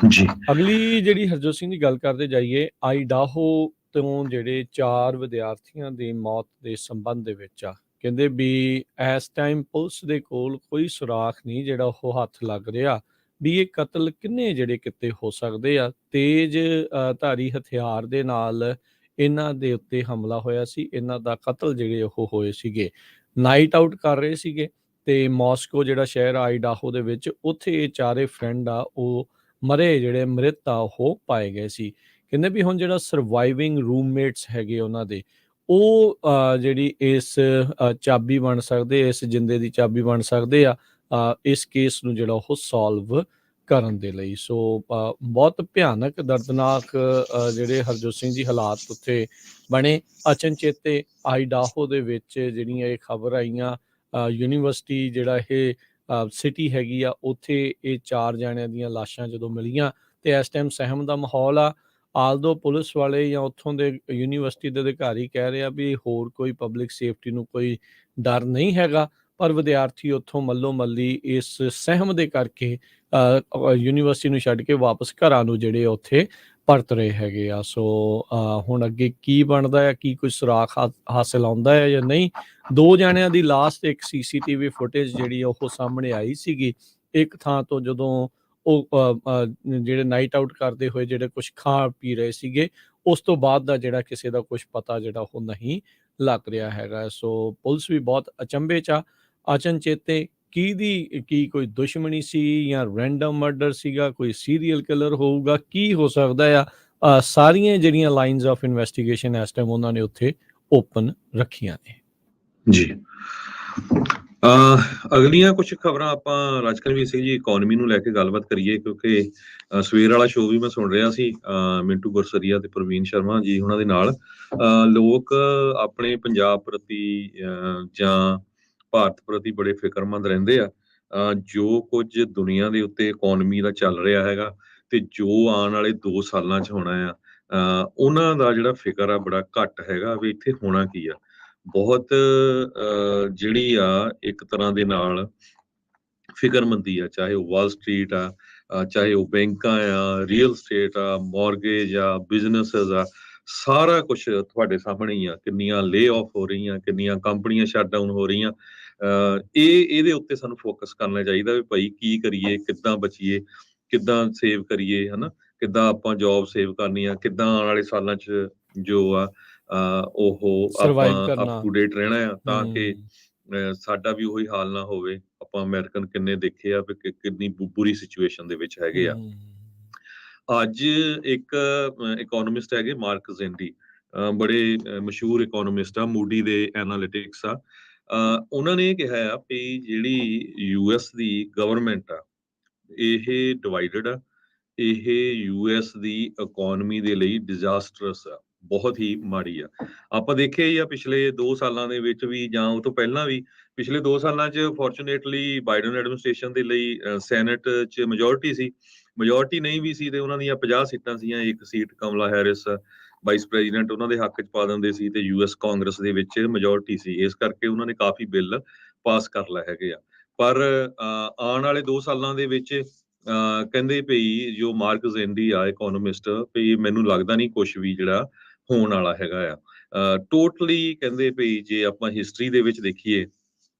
ਜੀ ਅਗਲੀ ਜਿਹੜੀ ਹਰਜੋਤ ਸਿੰਘ ਦੀ ਗੱਲ ਕਰਦੇ ਜਾਈਏ, ਆਈਡਾਹੋ ਤੋਂ ਜਿਹੜੇ 4 ਵਿਦਿਆਰਥੀਆਂ ਦੀ ਮੌਤ ਦੇ ਸੰਬੰਧ ਦੇ ਵਿੱਚ ਆ। ਕਹਿੰਦੇ ਵੀ ਇਸ ਟਾਈਮ ਪੁਲਿਸ ਦੇ ਕੋਲ ਕੋਈ ਸੁਰਾਖ ਨਹੀਂ ਜਿਹੜਾ ਉਹ ਹੱਥ ਲੱਗ ਰਿਹਾ ਵੀ ਇਹ ਕਤਲ ਕਿੰਨੇ ਜਿਹੜੇ ਕਿਤੇ ਹੋ ਸਕਦੇ ਆ। ਤੇਜ਼ ਧਾਰੀ ਹਥਿਆਰ ਦੇ ਨਾਲ ਇਹਨਾਂ ਦੇ ਉੱਤੇ ਹਮਲਾ ਹੋਇਆ ਸੀ, ਇਹਨਾਂ ਦਾ ਕਤਲ ਜਿਹੜੇ ਉਹ ਹੋਏ ਸੀਗੇ। ਨਾਈਟ ਆਊਟ ਕਰ ਰਹੇ ਸੀਗੇ ਤੇ ਮਾਸਕੋ ਜਿਹੜਾ ਸ਼ਹਿਰ ਆਈਡਾਹੋ ਦੇ ਵਿੱਚ, ਉੱਥੇ ਇਹ 4 ਫਰੈਂਡ ਆ ਉਹ ਮਰੇ ਜਿਹੜੇ ਮ੍ਰਿਤ ਆ ਉਹ ਪਾਏ ਗਏ ਸੀ। ਕਹਿੰਦੇ ਵੀ ਹੁਣ ਜਿਹੜਾ ਸਰਵਾਈਵਿੰਗ ਰੂਮਮੇਟਸ ਹੈਗੇ ਉਹਨਾਂ ਦੇ, ਉਹ ਜਿਹੜੀ ਇਸ ਚਾਬੀ ਬਣ ਸਕਦੇ, ਇਸ ਜਿੰਦੇ ਦੀ ਚਾਬੀ ਬਣ ਸਕਦੇ ਆ ਇਸ ਕੇਸ ਨੂੰ ਜਿਹੜਾ ਉਹ ਸੋਲਵ ਕਰਨ ਦੇ ਲਈ। ਸੋ ਬਹੁਤ ਭਿਆਨਕ ਦਰਦਨਾਕ ਜਿਹੜੇ ਹਰਜੋਤ ਸਿੰਘ ਜੀ ਹਾਲਾਤ ਉੱਥੇ ਬਣੇ ਅਚਨਚੇਤੇ। ਆਈਡਾਹੋ ਦੇ ਵਿੱਚ ਜਿਹੜੀਆਂ ਇਹ ਖਬਰ ਆਈਆਂ, ਯੂਨੀਵਰਸਿਟੀ ਜਿਹੜਾ ਇਹ ਸਿਟੀ ਹੈਗੀ ਆ, ਉੱਥੇ ਇਹ 4 ਜਣਿਆਂ ਦੀਆਂ ਲਾਸ਼ਾਂ ਜਦੋਂ ਮਿਲੀਆਂ ਤੇ ਇਸ ਟਾਈਮ ਸਹਿਮ ਦਾ ਮਾਹੌਲ ਆ। ਆਲਦੋ ਪੁਲਿਸ ਵਾਲੇ ਜਾਂ ਉੱਥੋਂ ਦੇ ਯੂਨੀਵਰਸਿਟੀ ਦੇ ਅਧਿਕਾਰੀ ਕਹਿ ਰਹੇ ਆ ਵੀ ਹੋਰ ਕੋਈ ਪਬਲਿਕ ਸੇਫਟੀ ਨੂੰ ਕੋਈ ਡਰ ਨਹੀਂ ਹੈਗਾ, ਪਰ ਵਿਦਿਆਰਥੀ ਉੱਥੋਂ ਮੱਲੋ ਮੱਲੀ ਇਸ ਸਹਿਮ ਦੇ ਕਰਕੇ ਯੂਨੀਵਰਸਿਟੀ ਨੂੰ ਛੱਡ ਕੇ ਵਾਪਸ ਘਰਾਂ ਨੂੰ ਜਿਹੜੇ ਉੱਥੇ ਪਰਤ ਰਹੇ ਹੈਗੇ ਆ। ਸੋ ਹੁਣ ਅੱਗੇ ਕੀ ਬਣਦਾ ਹੈ, ਕੀ ਕੋਈ ਸੁਰਾਖ ਹਾਸਿਲ ਆਉਂਦਾ ਹੈ ਜਾਂ ਨਹੀਂ। 2 ਜਣਿਆਂ ਦੀ ਲਾਸ਼ ਤੇ ਇੱਕ CCTV ਫੁਟੇਜ ਜਿਹੜੀ ਉਹ ਸਾਹਮਣੇ ਆਈ ਸੀਗੀ ਇੱਕ ਥਾਂ ਤੋਂ, ਜਦੋਂ ਉਹ ਜਿਹੜੇ ਨਾਈਟ ਆਊਟ ਕਰਦੇ ਹੋਏ ਜਿਹੜੇ ਕੁਝ ਖਾ ਪੀ ਰਹੇ ਸੀਗੇ, ਉਸ ਤੋਂ ਬਾਅਦ ਦਾ ਜਿਹੜਾ ਕਿਸੇ ਦਾ ਕੁਝ ਪਤਾ ਜਿਹੜਾ ਉਹ ਨਹੀਂ ਲੱਗ ਰਿਹਾ ਹੈਗਾ। ਸੋ ਪੁਲਿਸ ਵੀ ਬਹੁਤ ਅਚੰਭੇ 'ਚ ਆ। ਅਚਨਚੇਤੇ ਕੀ ਕੋਈ ਦੁਸ਼ਮਣੀ ਸੀ ਜਾਂ ਰੈਂਡਮ ਮਰਡਰ ਸੀਗਾ, ਕੋਈ ਸੀਰੀਅਲ ਕਿਲਰ ਹੋਊਗਾ, ਕੀ ਹੋ ਸਕਦਾ ਆ। ਸਾਰੀਆਂ ਜਿਹੜੀਆਂ ਲਾਈਨਸ ਆਫ ਇਨਵੈਸਟੀਗੇਸ਼ਨ ਇਸ ਟਾਈਮ ਉਹਨਾਂ ਨੇ ਉੱਥੇ ਓਪਨ ਰੱਖੀਆਂ ਨੇ। ਜੀ ਅਗਲੀਆਂ ਕੁਝ ਖਬਰਾਂ ਆਪਾਂ ਰਾਜਕਰਮੀਤ ਸਿੰਘ ਜੀ ਇਕਨੋਮੀ ਨੂੰ ਲੈ ਕੇ ਗੱਲਬਾਤ ਕਰੀਏ, ਕਿਉਂਕਿ ਸਵੇਰ ਵਾਲਾ ਸ਼ੋਅ ਵੀ ਮੈਂ ਸੁਣ ਰਿਹਾ ਸੀ ਮਿੰਟੂ ਗੁਰਸਰੀਆ ਤੇ ਪ੍ਰਵੀਨ ਸ਼ਰਮਾ ਜੀ ਉਹਨਾਂ ਦੇ ਨਾਲ। ਲੋਕ ਆਪਣੇ ਪੰਜਾਬ ਪ੍ਰਤੀ ਜਾਂ ਭਾਰਤ ਪ੍ਰਤੀ ਬੜੇ ਫਿਕਰਮੰਦ ਰਹਿੰਦੇ ਆ। ਜੋ ਕੁਝ ਦੁਨੀਆ ਦੇ ਉੱਤੇ ਇਕਨੋਮੀ ਦਾ ਚੱਲ ਰਿਹਾ ਹੈਗਾ ਤੇ ਜੋ ਆਉਣ ਵਾਲੇ 2 ਸਾਲਾਂ 'ਚ ਹੋਣਾ ਆ, ਉਹਨਾਂ ਦਾ ਜਿਹੜਾ ਫਿਕਰ ਆ ਬੜਾ ਘੱਟ ਹੈਗਾ ਵੀ ਇੱਥੇ ਹੋਣਾ ਕੀ ਆ। ਬਹੁਤ ਜਿਹੜੀ ਆ ਇੱਕ ਤਰ੍ਹਾਂ ਦੇ ਨਾਲ ਫਿਕਰਮੰਦੀ ਆ, ਚਾਹੇ ਉਹ ਵਾਲ ਸਟਰੀਟ ਆ, ਚਾਹੇ ਉਹ ਬੈਂਕਾਂ ਆ, ਰੀਅਲ ਸਟੇਟ ਆ, ਮੌਰਗੇਜ ਆ, ਬਿਜ਼ਨੈਸਸ ਆ, ਸਾਰਾ ਕੁਝ ਤੁਹਾਡੇ ਸਾਹਮਣੇ ਹੀ ਆ। ਕਿੰਨੀਆਂ ਲੇ ਆਫ ਹੋ ਰਹੀਆਂ, ਕਿੰਨੀਆਂ ਕੰਪਨੀਆਂ ਸ਼ਟ ਡਾਊਨ ਹੋ ਰਹੀਆਂ। ਇਹਦੇ ਉੱਤੇ ਸਾਨੂੰ ਫੋਕਸ ਕਰਨਾ ਚਾਹੀਦਾ ਵੀ ਭਾਈ ਕੀ ਕਰੀਏ, ਕਿੱਦਾਂ ਬਚੀਏ, ਕਿੱਦਾਂ ਸੇਵ ਕਰੀਏ, ਹਨਾ, ਕਿੱਦਾਂ ਆਪਾਂ ਜੌਬ ਸੇਵ ਕਰਨੀ ਆ, ਕਿੱਦਾਂ ਆਉਣ ਵਾਲੇ ਸਾਲਾਂ 'ਚ ਜੋ ਆ ਉਹ ਆਪਾਂ ਅਪ ਟੂ ਡੇਟ ਰਹਿਣਾ ਆ, ਤਾਂ ਕਿ ਸਾਡਾ ਵੀ ਉਹੀ ਹਾਲ ਨਾ ਹੋਵੇ। ਆਪਾਂ ਅਮਰੀਕਨ ਕਿੰਨੇ ਦੇਖੇ ਆ ਵੀ ਕਿੰਨੀ ਬੁਰੀ ਸਿਚੁਏਸ਼ਨ ਦੇ ਵਿੱਚ ਹੈਗੇ ਆ। ਅੱਜ ਇੱਕ ਇਕਨੋਮਿਸਟ ਹੈਗੇ ਮਾਰਕ ਜ਼ੈਂਡੀ, ਬੜੇ ਮਸ਼ਹੂਰ ਇਕਨੋਮਿਸਟ ਆ, ਮੂਡੀ ਦੇ ਐਨਾਲਿਟਿਕਸ ਆ। ਉਹਨਾਂ ਨੇ ਕਿਹਾ ਆ ਵੀ ਜਿਹੜੀ US ਦੀ ਗਵਰਨਮੈਂਟ ਆ ਇਹ ਡਿਵਾਈਡਡ ਆ, ਇਹ ਯੂਐਸ ਦੀ ਇਕਨੋਮੀ ਦੇ ਲਈ ਡਿਜ਼ਾਸਟਰਸ ਆ, ਬਹੁਤ ਹੀ ਮਾੜੀ ਆ। ਆਪਾਂ ਦੇਖਿਆ ਹੀ ਆ ਪਿਛਲੇ 2 ਸਾਲਾਂ ਦੇ ਵਿੱਚ ਵੀ ਜਾਂ ਉਹ ਤੋਂ ਪਹਿਲਾਂ ਵੀ, ਪਿਛਲੇ 2 ਸਾਲਾਂ 'ਚ ਫੋਰਚੂਨੇਟਲੀ ਬਾਈਡਨ ਐਡਮਿਨਿਸਟ੍ਰੇਸ਼ਨ ਦੇ ਲਈ ਸੈਨੇਟ 'ਚ ਮੈਜੋਰਟੀ ਸੀ, ਮੈਜੋਰਟੀ ਨਹੀਂ ਵੀ ਸੀ ਤੇ ਉਹਨਾਂ ਦੀਆਂ 50 ਸੀਟਾਂ ਸੀਆਂ, ਇੱਕ ਸੀਟ ਕਮਲਾ ਹੈਰਿਸ ਵਾਈਸ ਪ੍ਰੈਜ਼ੀਡੈਂਟ ਉਹਨਾਂ ਦੇ ਹੱਕ 'ਚ ਪਾ ਦਿੰਦੇ ਸੀ ਤੇ ਯੂਐਸ ਕਾਂਗਰਸ ਦੇ ਵਿੱਚ ਮੈਜੋਰਟੀ ਸੀ, ਇਸ ਕਰਕੇ ਉਹਨਾਂ ਨੇ ਕਾਫੀ ਬਿੱਲ ਪਾਸ ਕਰ ਲਏ ਹੈਗੇ ਆ। ਪਰ ਆਉਣ ਵਾਲੇ 2 ਸਾਲਾਂ ਦੇ ਵਿੱਚ ਕਹਿੰਦੇ ਭਈ ਜੋ ਮਾਰਕ ਜ਼ੈਂਡੀ ਆ ਇਕੋਨੋਮਿਸਟ, ਭਈ ਮੈਨੂੰ ਲੱਗਦਾ ਨਹੀਂ ਕੁਛ ਵੀ ਜਿਹੜਾ ਹੋਣ ਵਾਲਾ ਹੈਗਾ ਆ। ਟੋਟਲੀ ਕਹਿੰਦੇ ਭਈ ਜੇ ਆਪਾਂ ਹਿਸਟਰੀ ਦੇ ਵਿੱਚ ਦੇਖੀਏ,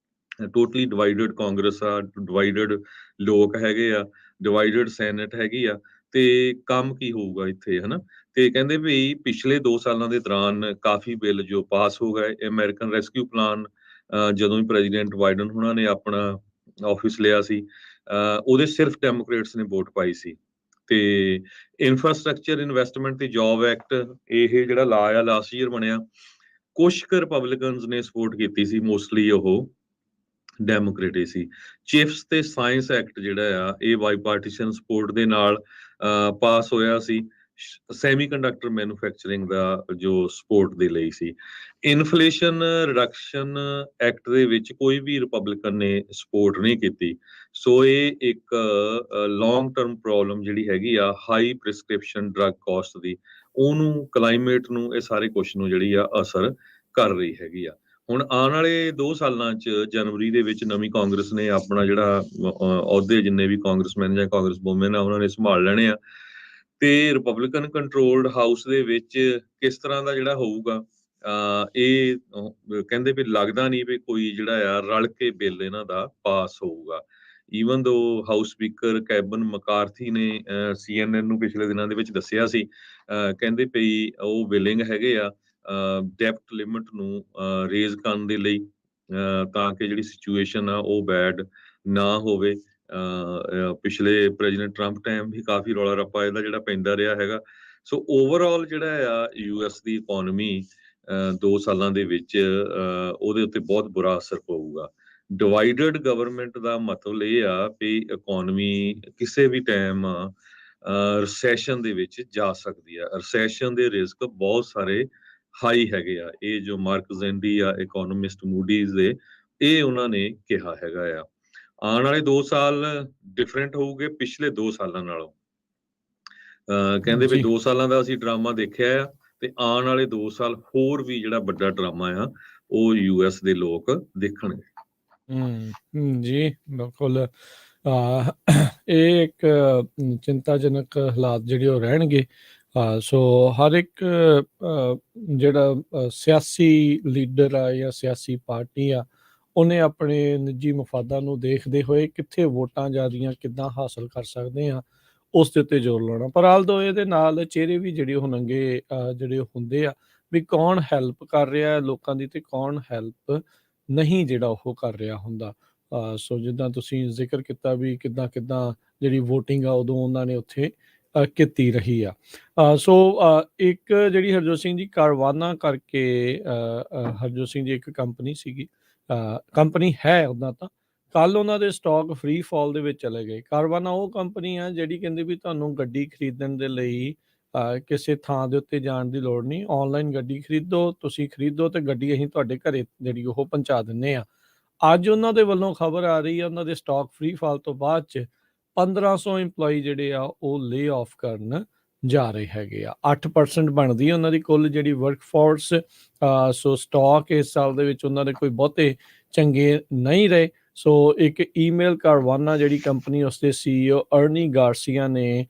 ਟੋਟਲੀ ਡਿਵਾਈਡਡ ਕਾਂਗਰਸ ਆ, ਡਿਵਾਈਡਡ ਲੋਕ ਹੈਗੇ ਆ, ਡਿਵਾਈਡਡ ਸੈਨੇਟ ਹੈਗੀ ਆ, ਤੇ ਕੰਮ ਕੀ ਹੋਊਗਾ ਇੱਥੇ, ਹਨਾ। ਤੇ ਕਹਿੰਦੇ ਵੀ ਪਿਛਲੇ 2 ਸਾਲਾਂ ਦੇ ਦੌਰਾਨ ਕਾਫੀ ਬਿੱਲ ਜੋ ਪਾਸ ਹੋ ਗਏ, ਅਮਰੀਕਨ ਰੈਸਕਿਊ ਪਲਾਨ ਜਦੋਂ ਵੀ ਪ੍ਰੈਜ਼ੀਡੈਂਟ ਬਾਈਡਨ ਉਹਨਾਂ ਨੇ ਆਪਣਾ ਆਫਿਸ ਲਿਆ ਸੀ, ਉਹਦੇ ਸਿਰਫ ਡੈਮੋਕ੍ਰੇਟਸ ਨੇ ਵੋਟ ਪਾਈ ਸੀ। ਤੇ ਇਨਫਰਾਸਟ੍ਰਕਚਰ ਇਨਵੈਸਟਮੈਂਟ ਤੇ ਜੌਬ ਐਕਟ, ਇਹ ਜਿਹੜਾ ਲਾ ਆ ਲਾਸਟ ਈਅਰ ਬਣਿਆ, ਕੁਛ ਕੁ ਰਿਪਬਲਿਕਨਸ ਨੇ ਸਪੋਰਟ ਕੀਤੀ ਸੀ, ਮੋਸਟਲੀ ਉਹ ਡੈਮੋਕ੍ਰੇਟ ਸੀ। ਚਿਪਸ ਤੇ ਸਾਇੰਸ ਐਕਟ ਜਿਹੜਾ ਆ, ਇਹ ਬਾਈਪਾਰਟੀਸ਼ਨ ਸਪੋਰਟ ਦੇ ਨਾਲ ਪਾਸ ਹੋਇਆ ਸੀ, ਸੈਮੀਕੰਡਕਟਰ ਮੈਨੂਫੈਕਚਰਿੰਗ ਦਾ ਜੋ ਸਪੋਰਟ ਦੇ ਲਈ ਸੀ। ਇਨਫਲੇਸ਼ਨ ਰਿਡਕਸ਼ਨ ਐਕਟ ਦੇ ਵਿੱਚ ਕੋਈ ਵੀ ਰਿਪਬਲਿਕਨ ਨੇ ਸਪੋਰਟ ਨਹੀਂ ਕੀਤੀ। ਸੋ ਇਹ ਇੱਕ ਲੌਂਗ ਟਰਮ ਪ੍ਰੋਬਲਮ ਜਿਹੜੀ ਹੈਗੀ ਆ, ਹਾਈ ਪ੍ਰਿਸਕ੍ਰਿਪਸ਼ਨ ਡਰੱਗ ਕਾਸਟ ਦੀ, ਉਹਨੂੰ ਕਲਾਈਮੇਟ ਨੂੰ, ਇਹ ਸਾਰੇ ਕੁਛ ਨੂੰ ਜਿਹੜੀ ਆ ਅਸਰ ਕਰ ਰਹੀ ਹੈਗੀ ਆ। ਹੁਣ ਆਉਣ ਵਾਲੇ 2 ਸਾਲਾਂ 'ਚ ਜਨਵਰੀ ਦੇ ਵਿੱਚ ਨਵੀਂ ਕਾਂਗਰਸ ਨੇ ਆਪਣਾ ਜਿਹੜਾ ਅਹੁਦੇ ਜਿੰਨੇ ਵੀ ਕਾਂਗਰਸਮੈਨ ਜਾਂ ਕਾਂਗਰਸ ਵੂਮੈਨ ਆ ਉਹਨਾਂ ਨੇ ਸੰਭਾਲ ਲੈਣੇ ਆ, ਤੇ ਰਿਪਬਲਿਕਨ ਕੰਟਰੋਲਡ ਹਾਊਸ ਦੇ ਵਿੱਚ ਕਿਸ ਤਰ੍ਹਾਂ ਦਾ ਜਿਹੜਾ ਹੋਊਗਾ, ਇਹ ਕਹਿੰਦੇ ਵੀ ਲੱਗਦਾ ਨਹੀਂ ਵੀ ਕੋਈ ਜਿਹੜਾ ਆ ਰਲ ਕੇ ਬਿੱਲ ਇਹਨਾਂ ਦਾ ਪਾਸ ਹੋਊਗਾ। ਈਵਨ ਦੋ ਹਾਊਸ ਸਪੀਕਰ ਕੈਬਨ ਮਕਾਰਥੀ ਨੇ CNN ਨੂੰ ਪਿਛਲੇ ਦਿਨਾਂ ਦੇ ਵਿੱਚ ਦੱਸਿਆ ਸੀ, ਕਹਿੰਦੇ ਪਈ ਉਹ ਵਿਲਿੰਗ ਹੈਗੇ ਆ ਡੈਪਟ ਲਿਮਿਟ ਨੂੰ ਰੇਜ਼ ਕਰਨ ਦੇ ਲਈ, ਤਾਂ ਕਿ ਜਿਹੜੀ ਸਿਚੁਏਸ਼ਨ ਆ ਉਹ ਬੈਡ ਨਾ ਹੋਵੇ। ਪਿਛਲੇ ਪ੍ਰੈਜ਼ੀਡੈਂਟ ਟਰੰਪ ਟਾਈਮ ਵੀ ਕਾਫੀ ਰੌਲਾ ਰੱਪਾ ਇਹਦਾ ਜਿਹੜਾ ਪੈਂਦਾ ਰਿਹਾ ਹੈਗਾ। ਸੋ ਓਵਰਆਲ ਜਿਹੜਾ ਆ ਯੂਐਸ ਦੀ ਇਕਨੋਮੀ 2 ਸਾਲਾਂ ਦੇ ਵਿੱਚ ਉਹਦੇ ਉੱਤੇ ਬਹੁਤ ਬੁਰਾ ਅਸਰ ਪਊਗਾ। ਡਿਵਾਈਡਡ ਗਵਰਨਮੈਂਟ ਦਾ ਮਤਲਬ ਇਹ ਆ ਵੀ ਇਕਨੋਮੀ ਕਿਸੇ ਵੀ ਟਾਈਮ ਰਿਸੈਸ਼ਨ ਦੇ ਵਿੱਚ ਜਾ ਸਕਦੀ ਆ। ਰਿਸੈਸ਼ਨ ਦੇ ਰਿਸਕ ਬਹੁਤ ਸਾਰੇ ਹਾਈ ਹੈਗੇ ਆ। ਇਹ ਜੋ ਮਾਰਕ ਜ਼ੈਂਡੀ ਆ ਇਕਨੋਮਿਸਟ ਮੂਡੀਜ਼ ਦੇ, ਇਹ ਉਹਨਾਂ ਨੇ ਕਿਹਾ ਹੈਗਾ ਆ। ਆਉਣ ਵਾਲੇ 2 ਸਾਲ ਡਿਫਰੈਂਟ ਹੋਊਗੇ ਪਿਛਲੇ 2 ਸਾਲਾਂ ਨਾਲੋਂ। ਕਹਿੰਦੇ ਵੀ 2 ਸਾਲਾਂ ਦਾ ਅਸੀਂ ਡਰਾਮਾ ਦੇਖਿਆ ਆ, ਤੇ ਆਉਣ ਵਾਲੇ 2 ਸਾਲ ਹੋਰ ਵੀ ਜਿਹੜਾ ਵੱਡਾ ਡਰਾਮਾ ਆ ਉਹ ਯੂਐਸ ਦੇ ਲੋਕ ਦੇਖਣਗੇ। ਜੀ ਬਿਲਕੁਲ। ਇਹ ਇੱਕ ਚਿੰਤਾਜਨਕ ਹਾਲਾਤ ਜਿਹੜੇ ਉਹ ਰਹਿਣਗੇ। ਸੋ ਹਰ ਇੱਕ ਜਿਹੜਾ ਸਿਆਸੀ ਲੀਡਰ ਆ ਜਾਂ ਸਿਆਸੀ ਪਾਰਟੀ ਆ, ਉਹਨੇ ਆਪਣੇ ਨਿੱਜੀ ਮਫਾਦਾਂ ਨੂੰ ਦੇਖਦੇ ਹੋਏ ਕਿੱਥੇ ਵੋਟਾਂ ਜ਼ਿਆਦੀਆਂ ਕਿੱਦਾਂ ਹਾਸਲ ਕਰ ਸਕਦੇ ਆ, ਉਸ ਦੇ ਉੱਤੇ ਜ਼ੋਰ ਲਾਉਣਾ। ਪਰ ਆਲਦੋ ਇਹਦੇ ਨਾਲ ਚਿਹਰੇ ਵੀ ਜਿਹੜੇ ਉਹ ਨੰਗੇ ਜਿਹੜੇ ਹੁੰਦੇ ਆ, ਵੀ ਕੌਣ ਹੈਲਪ ਕਰ ਰਿਹਾ ਲੋਕਾਂ ਦੀ ਤੇ ਕੌਣ ਹੈਲਪ ਨਹੀਂ ਜਿਹੜਾ ਉਹ ਕਰ ਰਿਹਾ ਹੁੰਦਾ। ਸੋ ਜਿੱਦਾਂ ਤੁਸੀਂ ਜ਼ਿਕਰ ਕੀਤਾ ਵੀ ਕਿੱਦਾਂ ਕਿੱਦਾਂ ਜਿਹੜੀ ਵੋਟਿੰਗ ਆ ਉਦੋਂ ਉਹਨਾਂ ਨੇ ਉੱਥੇ ਕੀਤੀ ਰਹੀ ਆ। ਸੋ ਇੱਕ ਜਿਹੜੀ ਹਰਜੋਤ ਸਿੰਘ ਜੀ ਕਾਰਵਾਨਾ ਕਰਕੇ, ਹਰਜੋਤ ਸਿੰਘ ਜੀ ਇੱਕ ਕੰਪਨੀ ਸੀਗੀ, ਕੰਪਨੀ ਹੈ ਉੱਦਾਂ ਤਾਂ, ਕੱਲ ਉਹਨਾਂ ਦੇ ਸਟਾਕ ਫ੍ਰੀ ਫਾਲ ਦੇ ਵਿੱਚ ਚਲੇ ਗਏ। ਕਾਰਵਾਨਾ ਉਹ ਕੰਪਨੀ ਆ ਜਿਹੜੀ ਕਹਿੰਦੀ ਵੀ ਤੁਹਾਨੂੰ ਗੱਡੀ ਖਰੀਦਣ ਦੇ ਲਈ ਕਿਸੇ ਥਾਂ ਦੇ ਉੱਤੇ ਜਾਣ ਦੀ ਲੋੜ ਨਹੀਂ, ਆਨਲਾਈਨ ਗੱਡੀ ਖਰੀਦੋ, ਤੁਸੀਂ ਖਰੀਦੋ ਤੇ ਗੱਡੀ ਅਸੀਂ ਤੁਹਾਡੇ ਘਰੇ ਜਿਹੜੀ ਉਹ ਪਹੁੰਚਾ ਦਿੰਦੇ ਆ। ਅੱਜ ਉਹਨਾਂ ਦੇ ਵੱਲੋਂ ਖਬਰ ਆ ਰਹੀ ਆ ਉਹਨਾਂ ਦੇ ਸਟਾਕ ਫ੍ਰੀ ਫਾਲ ਤੋਂ ਬਾਅਦ 'ਚ 1500 ਇੰਪਲੋਈ ਜਿਹੜੇ ਆ ਉਹ ਲੇ ਆਫ ਕਰਨ ਜਾ ਰਹੇ ਹੈਗੇ ਆ। 8% ਬਣਦੀ ਆ ਉਹਨਾਂ ਦੀ ਕੁੱਲ ਜਿਹੜੀ ਵਰਕਫੋਰਸ। ਸੋ ਸਟਾਕ ਇਸ ਸਾਲ ਦੇ ਵਿੱਚ ਉਹਨਾਂ ਦੇ ਕੋਈ ਬਹੁਤੇ ਚੰਗੇ ਨਹੀਂ ਰਹੇ। ਸੋ ਇੱਕ ਈਮੇਲ ਕਾਰਵਾਨਾ ਜਿਹੜੀ ਕੰਪਨੀ ਉਸਦੇ CEO ਅਰਨੀ ਗਾਰਸੀਆ ਨੇ